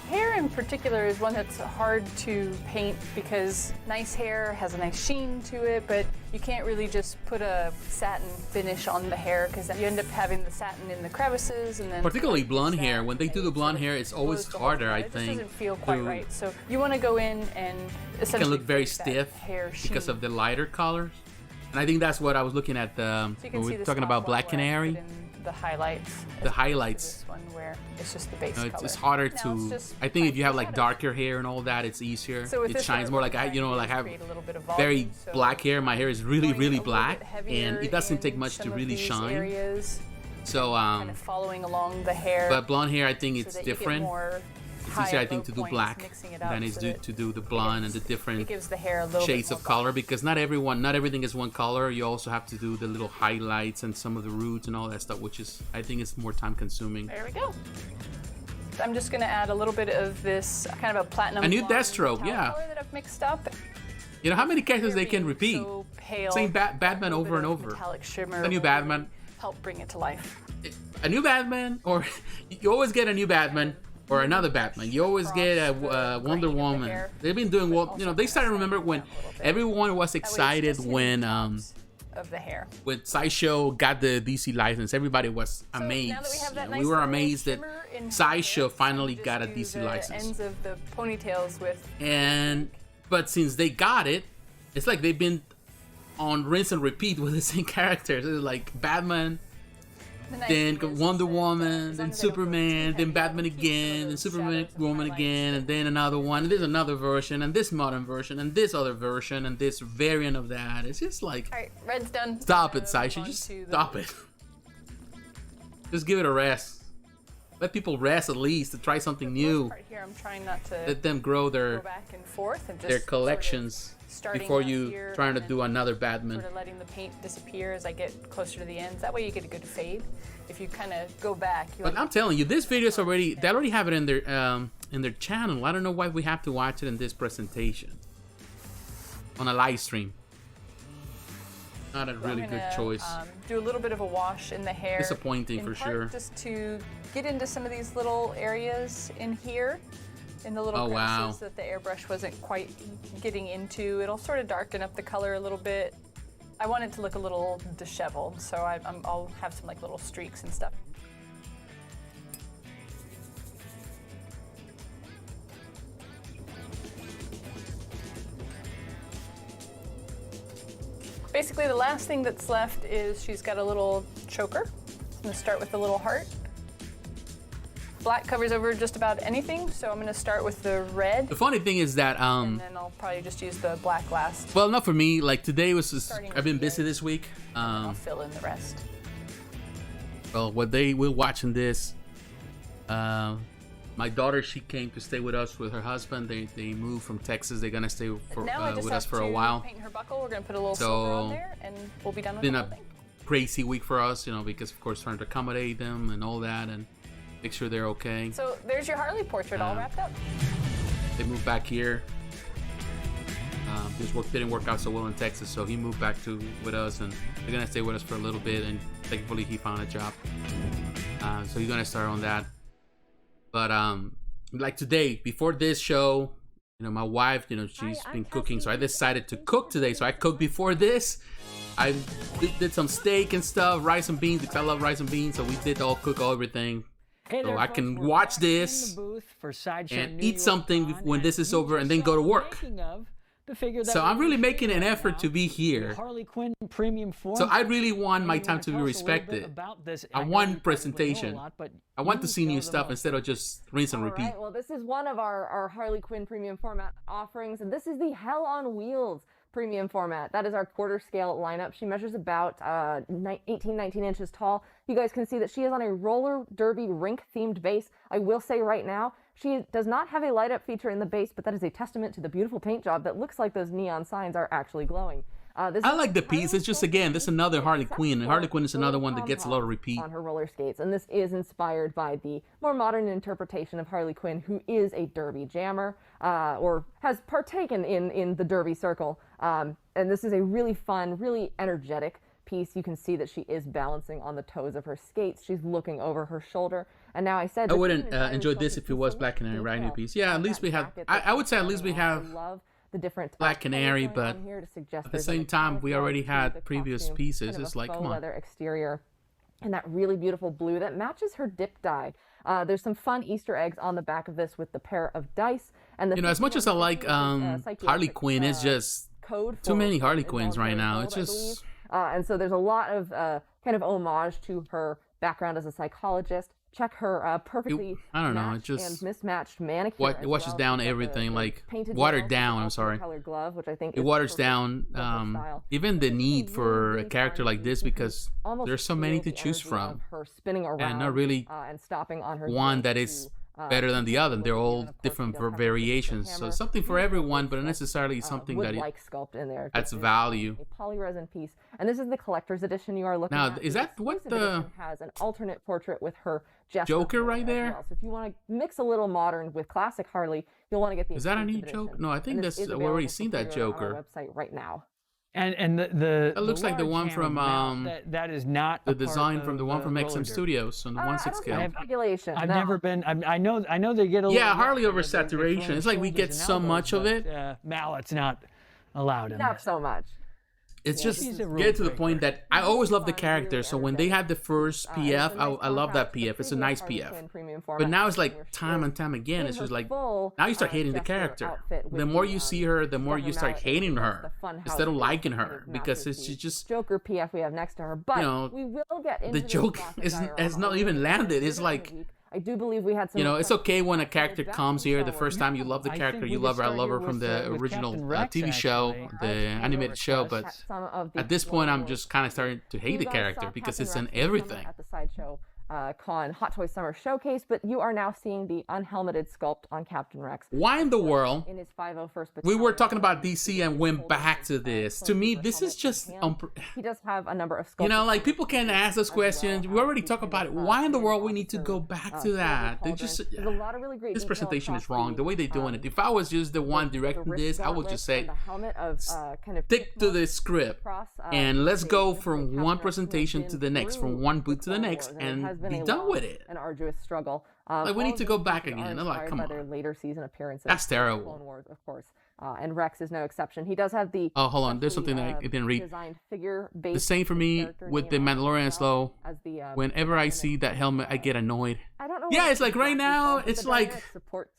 Hair in particular is one that's hard to paint because nice hair has a nice sheen to it, but you can't really just put a satin finish on the hair because you end up having the satin in the crevices and then Particularly blonde hair. When they do the blonde hair, it's always harder, I it just think. doesn't feel quite to- right. So you want to go in and It essentially can look very fix that stiff hair because sheen. of the lighter colors. And I think that's what I was looking at So you can when we see were the talking spot about Black where I Canary. put in the highlights. The highlights. This one where it's just the base You know, color. it's harder Now it's to. just I think if you have like shadows. darker hair and all that, it's easier. So with It this shines one, more. what Like I'm I, you know, trying like to have create a little bit of very volume, so black hair. My hair is really, going really a little black, bit heavier and it doesn't take in much to some of really these shine. areas, So kind of following along the hair. but blonde hair, I think so it's that you get different. more It's high easier, I and think, low to do points, black mixing it up than it's so do that to do the blonde and the it different gives the hair a little shades bit of color, because not everything is one color. You also have to do the little highlights and some of the roots and all that stuff, which is, I think, it's more time consuming. There we go. I'm just going to add a little bit of this kind of a platinum A new blonde Deathstroke, metallic yeah. color that I've mixed up. You know how many characters they can Being repeat? so pale, Same Batman a little over and bit of over. metallic shimmer A new will Batman. help bring it to life. A new Batman, or you always get a new Batman or another Batman. You always get a Wonder Woman. They've been doing well. You know, they started. Remember when everyone was excited when of the hair. when Sideshow got the DC license. Everybody was amazed. Now that we have that You know, nice we were little amazed that shimmer in Sideshow here, finally just got a do DC the license. ends of the ponytails with But since they got it, it's like they've been on rinse and repeat with the same characters. It's like Batman, the nice then thing is Wonder that, Woman, as long then as I don't go Superman, too then heavy, Batman I'll keep some of again, then those Superman shadows and Woman highlights. again, and then another one, and there's another version, and this modern version, and this other version, and this variant of that. It's just like, All right, red's done. stop I'm it, gonna move Sideshow. on Just to the- stop it. Just give it a rest. Let people rest at least to try something new. Part here, I'm trying not to Let them grow go their back and forth and just their sort of collections starting before out you here trying to and do then another Batman. Sort of letting the paint disappear as I get closer to the ends. That way you get a good fade. If you kind of go back, you But want I'm telling you, this video is already, they already have it in their channel. I don't know why we have to watch it in this presentation on a live stream. Not a really good choice. Do a little bit of a wash in the hair. Disappointing in for part sure. Just to get into some of these little areas in here, in the little Oh, wow. crevices that the airbrush wasn't quite getting into. It'll sort of darken up the color a little bit. I want it to look a little disheveled, so I'll have some like little streaks and stuff. Basically, the last thing that's left is she's got a little choker. I'm gonna start with the little heart. Black covers over just about anything, so I'm gonna start with the red, The funny thing is that, and then I'll probably just use the black last. well, not for me. Like today was just, Starting I've been with the busy this week. I'll fill in the rest. Well, what they were watching this, my daughter, she came to stay with us with her husband. They moved from Texas. They're gonna stay for, Now I just with have us for to a while. paint her buckle. We're gonna put a little So, silver on there, and we'll be done with Been the a whole thing. crazy week for us, you know, because of course trying to accommodate them and all that and make sure they're okay. So there's your Harley portrait all wrapped up. They moved back here. His work didn't work out so well in Texas, so he moved back with us, and they're gonna stay with us for a little bit. And thankfully, he found a job, so he's gonna start on that. But like today, before this show, you know, my wife, you know, she's been cooking, so I decided to cook today. So I cooked before this. I did some steak and stuff, rice and beans, because I love rice and beans. So we did cook everything. Hey there, So I folks. can We're watch back this in the booth for Sideshow and New eat York something Con, when and this is you over just and then saw go to the work. making of the figure that So we're I'm really gonna making show an you right effort now, to be the here. Harley Quinn premium form. So I really want my And you time wanna to be tell us a little bit respected. about this. I know want you probably know a presentation. lot, but I want you to see tell new the stuff most. instead of just rinse and All repeat. right, well, this is one of our Harley Quinn premium format offerings, and this is the Hell on Wheels premium format. That is our quarter scale lineup. She measures about 18, 19 inches tall. You guys can see that she is on a roller derby rink themed base. I will say right now, she does not have a light up feature in the base, but that is a testament to the beautiful paint job that looks like those neon signs are actually glowing. I like the piece. It's just, again, this is another Harley Quinn. And Harley Quinn is another one that gets a lot of repeat. On her roller skates, and this is inspired by the more modern interpretation of Harley Quinn, who is a derby jammer, or has partaken in the derby circle. And this is a really fun, really energetic piece. You can see that she is balancing on the toes of her skates. She's looking over her shoulder. And now I said I wouldn't enjoy this if it was Black Canary riding a piece. Yeah, at least we have. I would say at least we have the different Black Canary, but at the same time, we already had previous pieces. It's like, come on. Leather exterior and that really beautiful blue that matches her dip dye. There's some fun Easter eggs on the back of this with the pair of dice. And the as much as I like Harley Quinn, it's just too many Harley Quinns right now. It's just. And so there's a lot of kind of homage to her background as a psychologist. Check her perfectly I don't know, it matched just and mismatched manicure. It washes down everything, like watered down. I'm sorry. Glove, which I think it waters down even the need for a character like this, because there's so many to choose from, her spinning around, and not really and stopping on her one that is better than the other. They're all different variations, so something for everyone, but not necessarily something that sculpt in there. Adds value. A polyresin piece, and this is the collector's edition you are looking at. Now, is that what the has an alternate portrait with her Joker right there? Well. So if you want to mix a little modern with classic Harley, you'll want to get the. Is that a new Joker? No, I think we've already seen that Joker. On our website right now. And the it looks like the one from that is not the design from the one from XM Studios on the 1/6 scale. I've never been. I know they get a little. Yeah, Harley oversaturation. It's like we get so much of it. Mallet's not allowed in. Not so much. It's just get to the point that I always love the character. So when they had the first PF, I love that PF. It's a nice PF. But now it's like time and time again. It's just like now you start hating the character. The more you see her, the more you start hating her instead of liking her, because it's just Joker PF we have next to her. But we will get into the joke has not even landed. It's like. I do believe we had some. It's okay when a character comes here the first time you love the character, you love her, I love her from the original TV show, the animated show, but at this point I'm just kind of starting to hate the character because it's in everything. At the Sideshow Con Hot Toy Summer Showcase, but you are now seeing the unhelmeted sculpt on Captain Rex. Why in the world? In his 501st we were talking about DC and went back to this. To me, this is just. He does have a number of sculpts. Like people can ask us questions. We already talked about it. Why in the world we need to go back to that? They just. There's a lot of really great. This presentation is wrong. The way they're doing it. If I was just the one directing this, I would just say, stick to the script and let's go from one presentation to the next, from one booth to the next, and be done with it. An arduous struggle. Like we need to go back again. I'm like, come on. Their later season appearances. That's terrible. Clone Wars, of course. And Rex is no exception. He does have the. Oh, hold on. There's something that I didn't read. The same for me with the Mandalorian slow. Whenever I see that helmet, I get annoyed. I don't know. Yeah, it's like right now, it's like,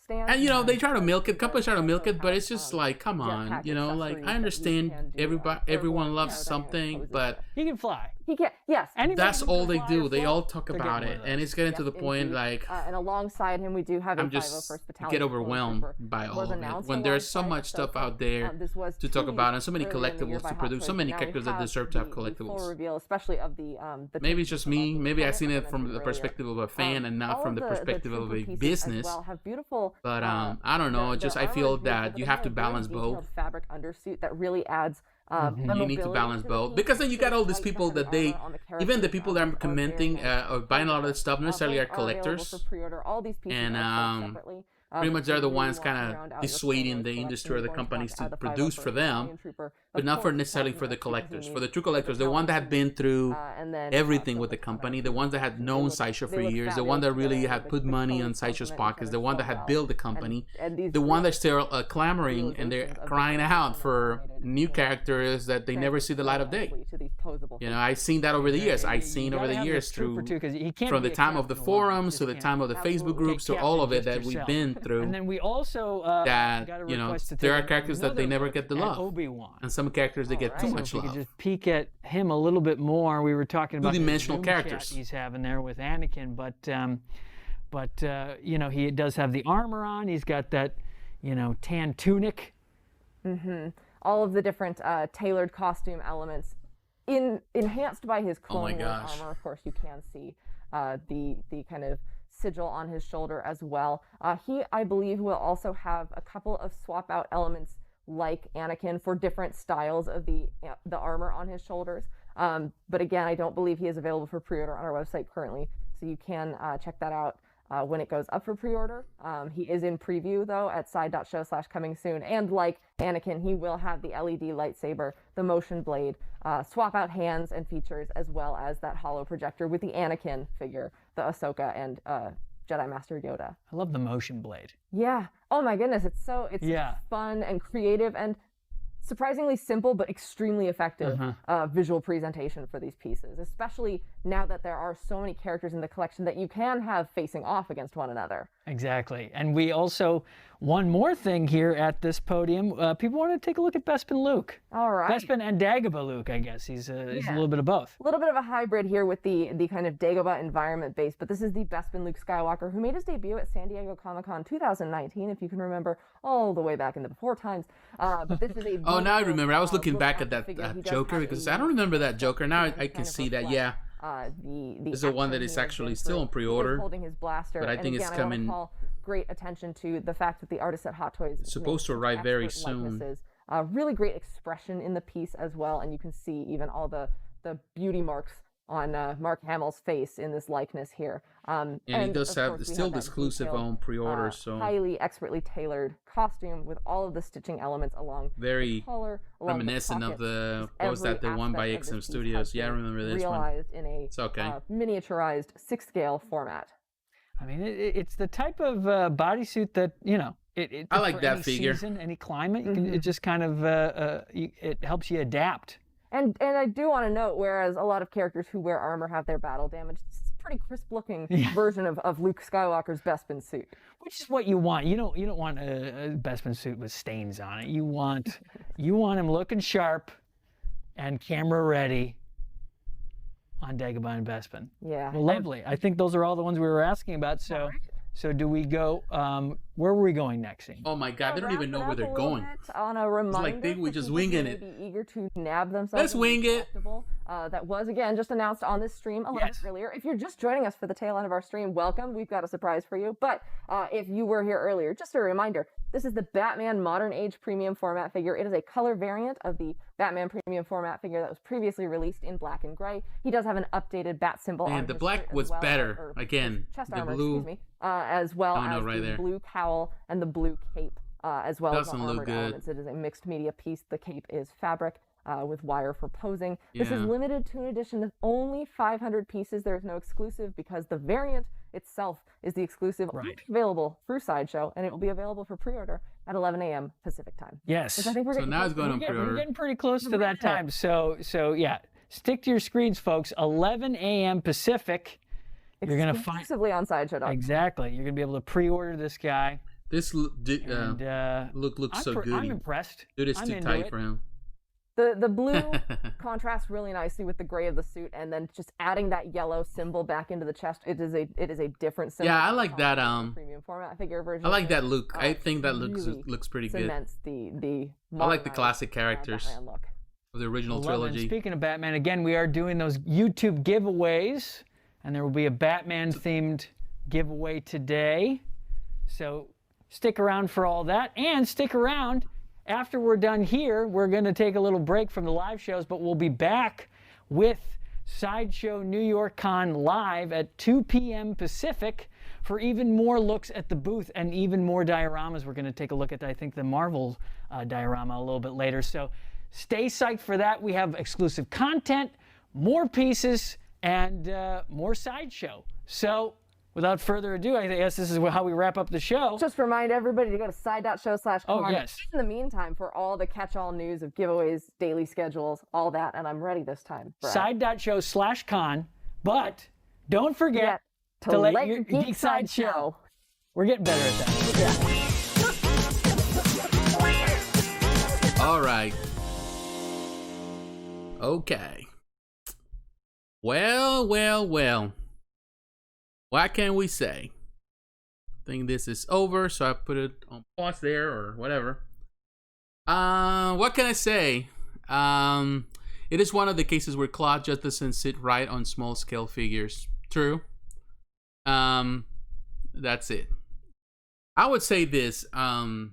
and they try to milk it. Companies try to milk it, but it's just like, come on, like I understand everyone loves something, but he can fly. He can, yes. That's all they do. They all talk about it, and it's getting to the point like. And alongside him, we do have. I'm just get overwhelmed by all of it when there's so much stuff out there to talk about, and so many collectibles to produce, so many characters that deserve to have collectibles. Full reveal, especially of the maybe it's just me. Maybe I've seen it from the perspective of a fan and not from the perspective of a business. But I don't know. Just I feel that you have to balance both. Fabric undersuit that really adds. You need to balance both, because then you got all these people that even the people that are commenting or buying a lot of this stuff necessarily are collectors, and Pretty much they're the ones kind of dissuading the industry or the companies to produce for them, but not for necessarily for the collectors. For the true collectors, the ones that have been through everything with the company, the ones that had known Sideshow for years, the one that really had put money on Sideshow's pockets, the one that had built the company, the one that's still clamoring and they're crying out for new characters that they never see the light of day. You know, I've seen that over the years. I've seen over the years through from the time of the forums to the time of the Facebook groups to all of it that we've been through. And then we also that you know there are characters that they never get the love, Obi-Wan. and some characters they get too much love. If you could just peek at him a little bit more. We were talking about two-dimensional the characters he's having there with Anakin, but you know, he does have the armor on. He's got that, you know, tan tunic. All of the different tailored costume elements, enhanced by his Clone Wars armor. Of course, you can see the kind of sigil on his shoulder as well. He, I believe, will also have a couple of swap out elements like Anakin for different styles of the armor on his shoulders. But again, I don't believe he is available for pre-order on our website currently, so you can check that out when it goes up for pre-order. He is in preview though at side.show/coming soon, and like Anakin, he will have the LED lightsaber, the motion blade, swap out hands and features, as well as that holo projector with the Anakin figure, the Ahsoka and Jedi Master Yoda. I love the motion blade. Yeah. Oh my goodness, it's fun and creative and surprisingly simple but extremely effective visual presentation for these pieces, especially now that there are so many characters in the collection that you can have facing off against one another. Exactly. And we also, one more thing here at this podium, people want to take a look at Bespin Luke. All right. Bespin and Dagobah Luke, I guess. He's a little bit of both. A little bit of a hybrid here with the kind of Dagobah environment base, but this is the Bespin Luke Skywalker, who made his debut at San Diego Comic-Con 2019, if you can remember, all the way back in the before times. But this is a oh, now I remember. I was looking back at that Joker because I don't remember that Joker. Now I can see that, yeah. This is the one that is actually still on pre-order, holding his blaster. But I think it's coming. I want to call great attention to the fact that the artist at Hot Toys is supposed to arrive very soon. Really great expression in the piece as well, and you can see even all the beauty marks on Mark Hamill's face in this likeness here. And he does have still the exclusive on pre-order, so highly expertly tailored costume with all of the stitching elements along very color, reminiscent of the the one by XM Studios. Yeah, I remember this one. Realized in a it's okay. Miniaturized 6-scale format. I mean, it's the type of bodysuit that, you know, I like for that any figure. Season, any climate, you can, it just kind of it helps you adapt. And I do want to note, whereas a lot of characters who wear armor have their battle damage, it's a pretty crisp-looking version of Luke Skywalker's Bespin suit. Which is what you want. You don't want a Bespin suit with stains on it. You want him looking sharp and camera ready on Dagobah and Bespin. Yeah. Well, lovely. I think those are all the ones we were asking about. So. So do we go, where were we going next? Oh my God, they don't even know where they're going. On a reminder, it's like we just winging it. Be eager to nab themselves. Let's wing it. That was, again, just announced on this stream a little bit earlier. If you're just joining us for the tail end of our stream, welcome. We've got a surprise for you. But if you were here earlier, just a reminder, this is the Batman Modern Age Premium Format figure. It is a color variant of the Batman Premium Format figure that was previously released in black and gray. He does have an updated bat symbol on his the black was better. Again, chest the armor, blue. As well as right the there. blue cowl and the blue cape, as well as the Doesn't look armored good. elements. It is a mixed media piece. The cape is fabric with wire for posing. This is limited to an edition of only 500 pieces. There is no exclusive because the variant itself is the exclusive, available through Sideshow, and it will be available for pre-order at 11 a.m. Pacific time. Yes. Which I think we're so now it's going on pre-order. We're getting pretty close to that time. So yeah, stick to your screens, folks. 11 a.m. Pacific. You're gonna find exclusively on Sideshow.com. Exactly. You're gonna be able to pre-order this guy. This looks so good. I'm impressed. Dude, it's too tight for him. The blue contrasts really nicely with the gray of the suit, and then just adding that yellow symbol back into the chest. It is a different symbol. Yeah, I like that. Premium format figure version. I like that look. I think that looks pretty good. Cements the I like the classic characters look of the original trilogy. Speaking of Batman, again, we are doing those YouTube giveaways. And there will be a Batman-themed giveaway today. So stick around for all that. And stick around. After we're done here, we're going to take a little break from the live shows, but we'll be back with Sideshow New York Con live at 2 p.m. Pacific for even more looks at the booth and even more dioramas. We're going to take a look at, I think, the Marvel diorama a little bit later. So stay psyched for that. We have exclusive content, more pieces, and more Sideshow. So without further ado, I guess this is how we wrap up the show. Just remind everybody to go to side.show/con. Oh, yes. In the meantime, for all the catch-all news of giveaways, daily schedules, all that, and I'm ready this time. Side.show/con. But don't forget to let your geek side show. We're getting better at that. Yeah. All right. Okay. Well. What can we say? I think this is over, so I put it on pause there or whatever. What can I say? It is one of the cases where cloth just doesn't sit right on small scale figures. True. That's it. I would say this. Now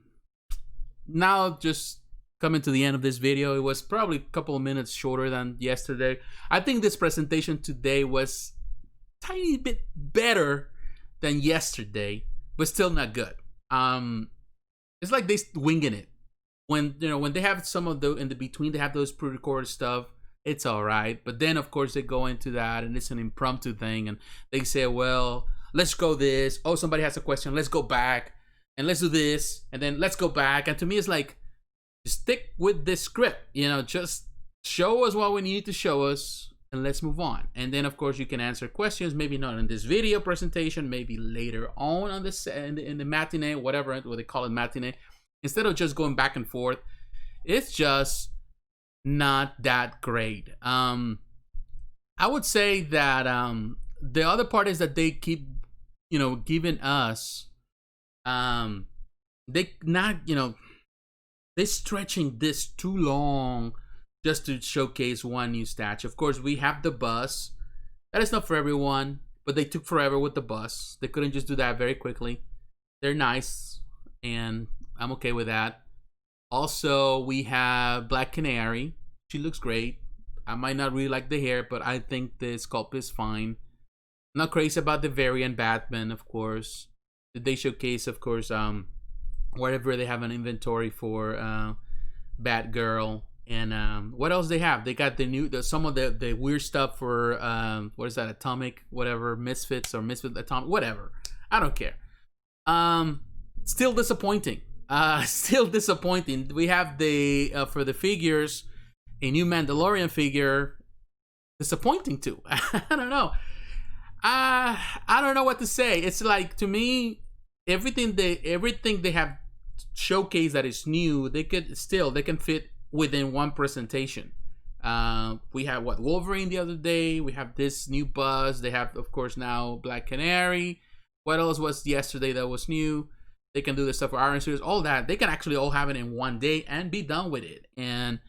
just coming to the end of this video, it was probably a couple of minutes shorter than yesterday. I think this presentation today was tiny bit better than yesterday, but still not good. It's like they winging it. When they have some of the in the between, they have those pre-recorded stuff. It's all right, but then of course they go into that, and it's an impromptu thing, and they say, "Well, let's go this. Oh, somebody has a question. Let's go back, and let's do this, and then let's go back." And to me, it's like, stick with this script. Just show us what we need to show us, and let's move on. And then of course you can answer questions, maybe not in this video presentation, maybe later on this in the matinee, whatever what they call it, matinee, instead of just going back and forth. It's just not that great. I would say that the other part is that they keep giving us they're stretching this too long just to showcase one new statue. Of course, we have the bus. That is not for everyone, but they took forever with the bus. They couldn't just do that very quickly. They're nice, and I'm okay with that. Also, we have Black Canary. She looks great. I might not really like the hair, but I think the sculpt is fine. I'm not crazy about the variant Batman, of course. They showcase, of course, wherever they have an inventory for Batgirl. And what else they have? They got some of the weird stuff for what is that, Atomic, whatever, Misfits or Misfit Atomic, whatever. I don't care. Still disappointing. Still disappointing. We have the for the figures, a new Mandalorian figure. Disappointing too. I don't know. I don't know what to say. It's like, to me, everything they have showcased that is new, they can fit within one presentation. We have Wolverine the other day. We have this new Buzz. They have, of course, now Black Canary. What else was yesterday that was new? They can do the stuff for Iron Series, all that. They can actually all have it in one day and be done with it. And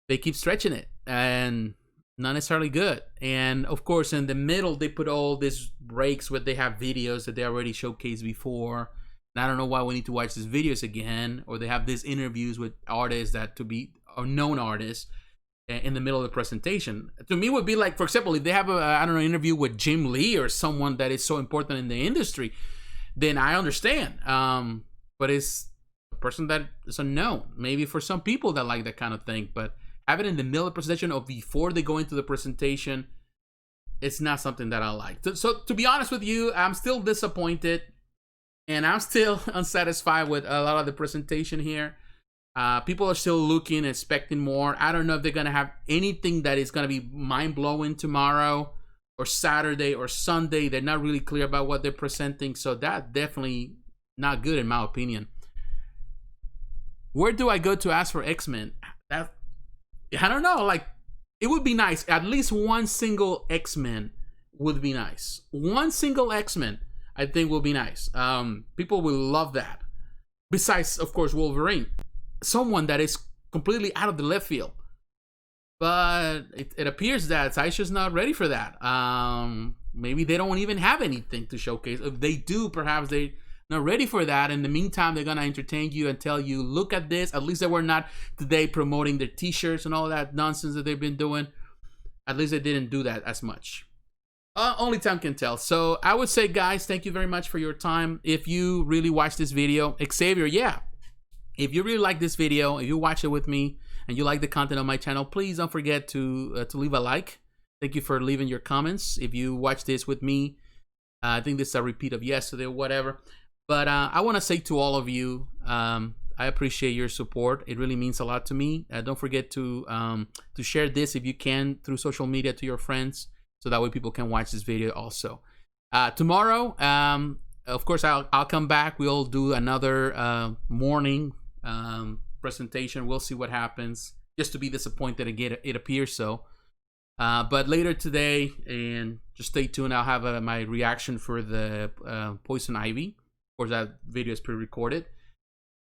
they keep stretching it, and not necessarily good. And of course, in the middle, they put all these breaks where they have videos that they already showcased before. And I don't know why we need to watch these videos again. Or they have these interviews with artists are known artists in the middle of the presentation. To me, it would be like, for example, if they have an interview with Jim Lee or someone that is so important in the industry, then I understand. But it's a person that is unknown. Maybe for some people that like that kind of thing, but have it in the middle of the presentation or before they go into the presentation, it's not something that I like. So to be honest with you, I'm still disappointed, and I'm still unsatisfied with a lot of the presentation here. People are still looking, expecting more. I don't know if they're going to have anything that is going to be mind-blowing tomorrow or Saturday or Sunday. They're not really clear about what they're presenting, so that definitely not good in my opinion. Where do I go to ask for X-Men? I don't know. Like, it would be nice. At least one single X-Men would be nice. One single X-Men, I think, will be nice. People will love that. Besides, of course, Wolverine. Someone that is completely out of the left field. But it appears that Sideshow's not ready for that. Maybe they don't even have anything to showcase. If they do, perhaps they're not ready for that. In the meantime, they're going to entertain you and tell you, look at this. At least they were not today promoting their t-shirts and all that nonsense that they've been doing. At least they didn't do that as much. Only time can tell. So I would say, guys, thank you very much for your time. If you really watched this video, Xavier, yeah. If you really like this video, if you watch it with me and you like the content on my channel, please don't forget to leave a like. Thank you for leaving your comments. If you watch this with me, I think this is a repeat of yesterday or whatever. But I want to say to all of you, I appreciate your support. It really means a lot to me. Don't forget to share this if you can through social media to your friends, so that way people can watch this video also. Tomorrow, of course, I'll come back. We'll do another morning presentation. We'll see what happens. Just to be disappointed again, it appears so. But later today, and just stay tuned, I'll have my reaction for the Poison Ivy. Of course, that video is pre-recorded.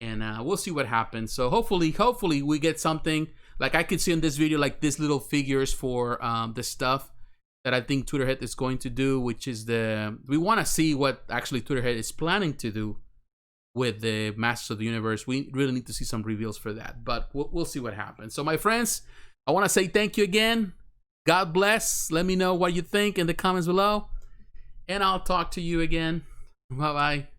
And we'll see what happens. So hopefully we get something. Like I could see in this video, like these little figures for the stuff that I think Twitterhead is going to do, which is we want to see what actually Twitterhead is planning to do with the Masters of the Universe. We really need to see some reveals for that, but we'll see what happens. So my friends, I want to say thank you again. God bless. Let me know what you think in the comments below, and I'll talk to you again. Bye-bye.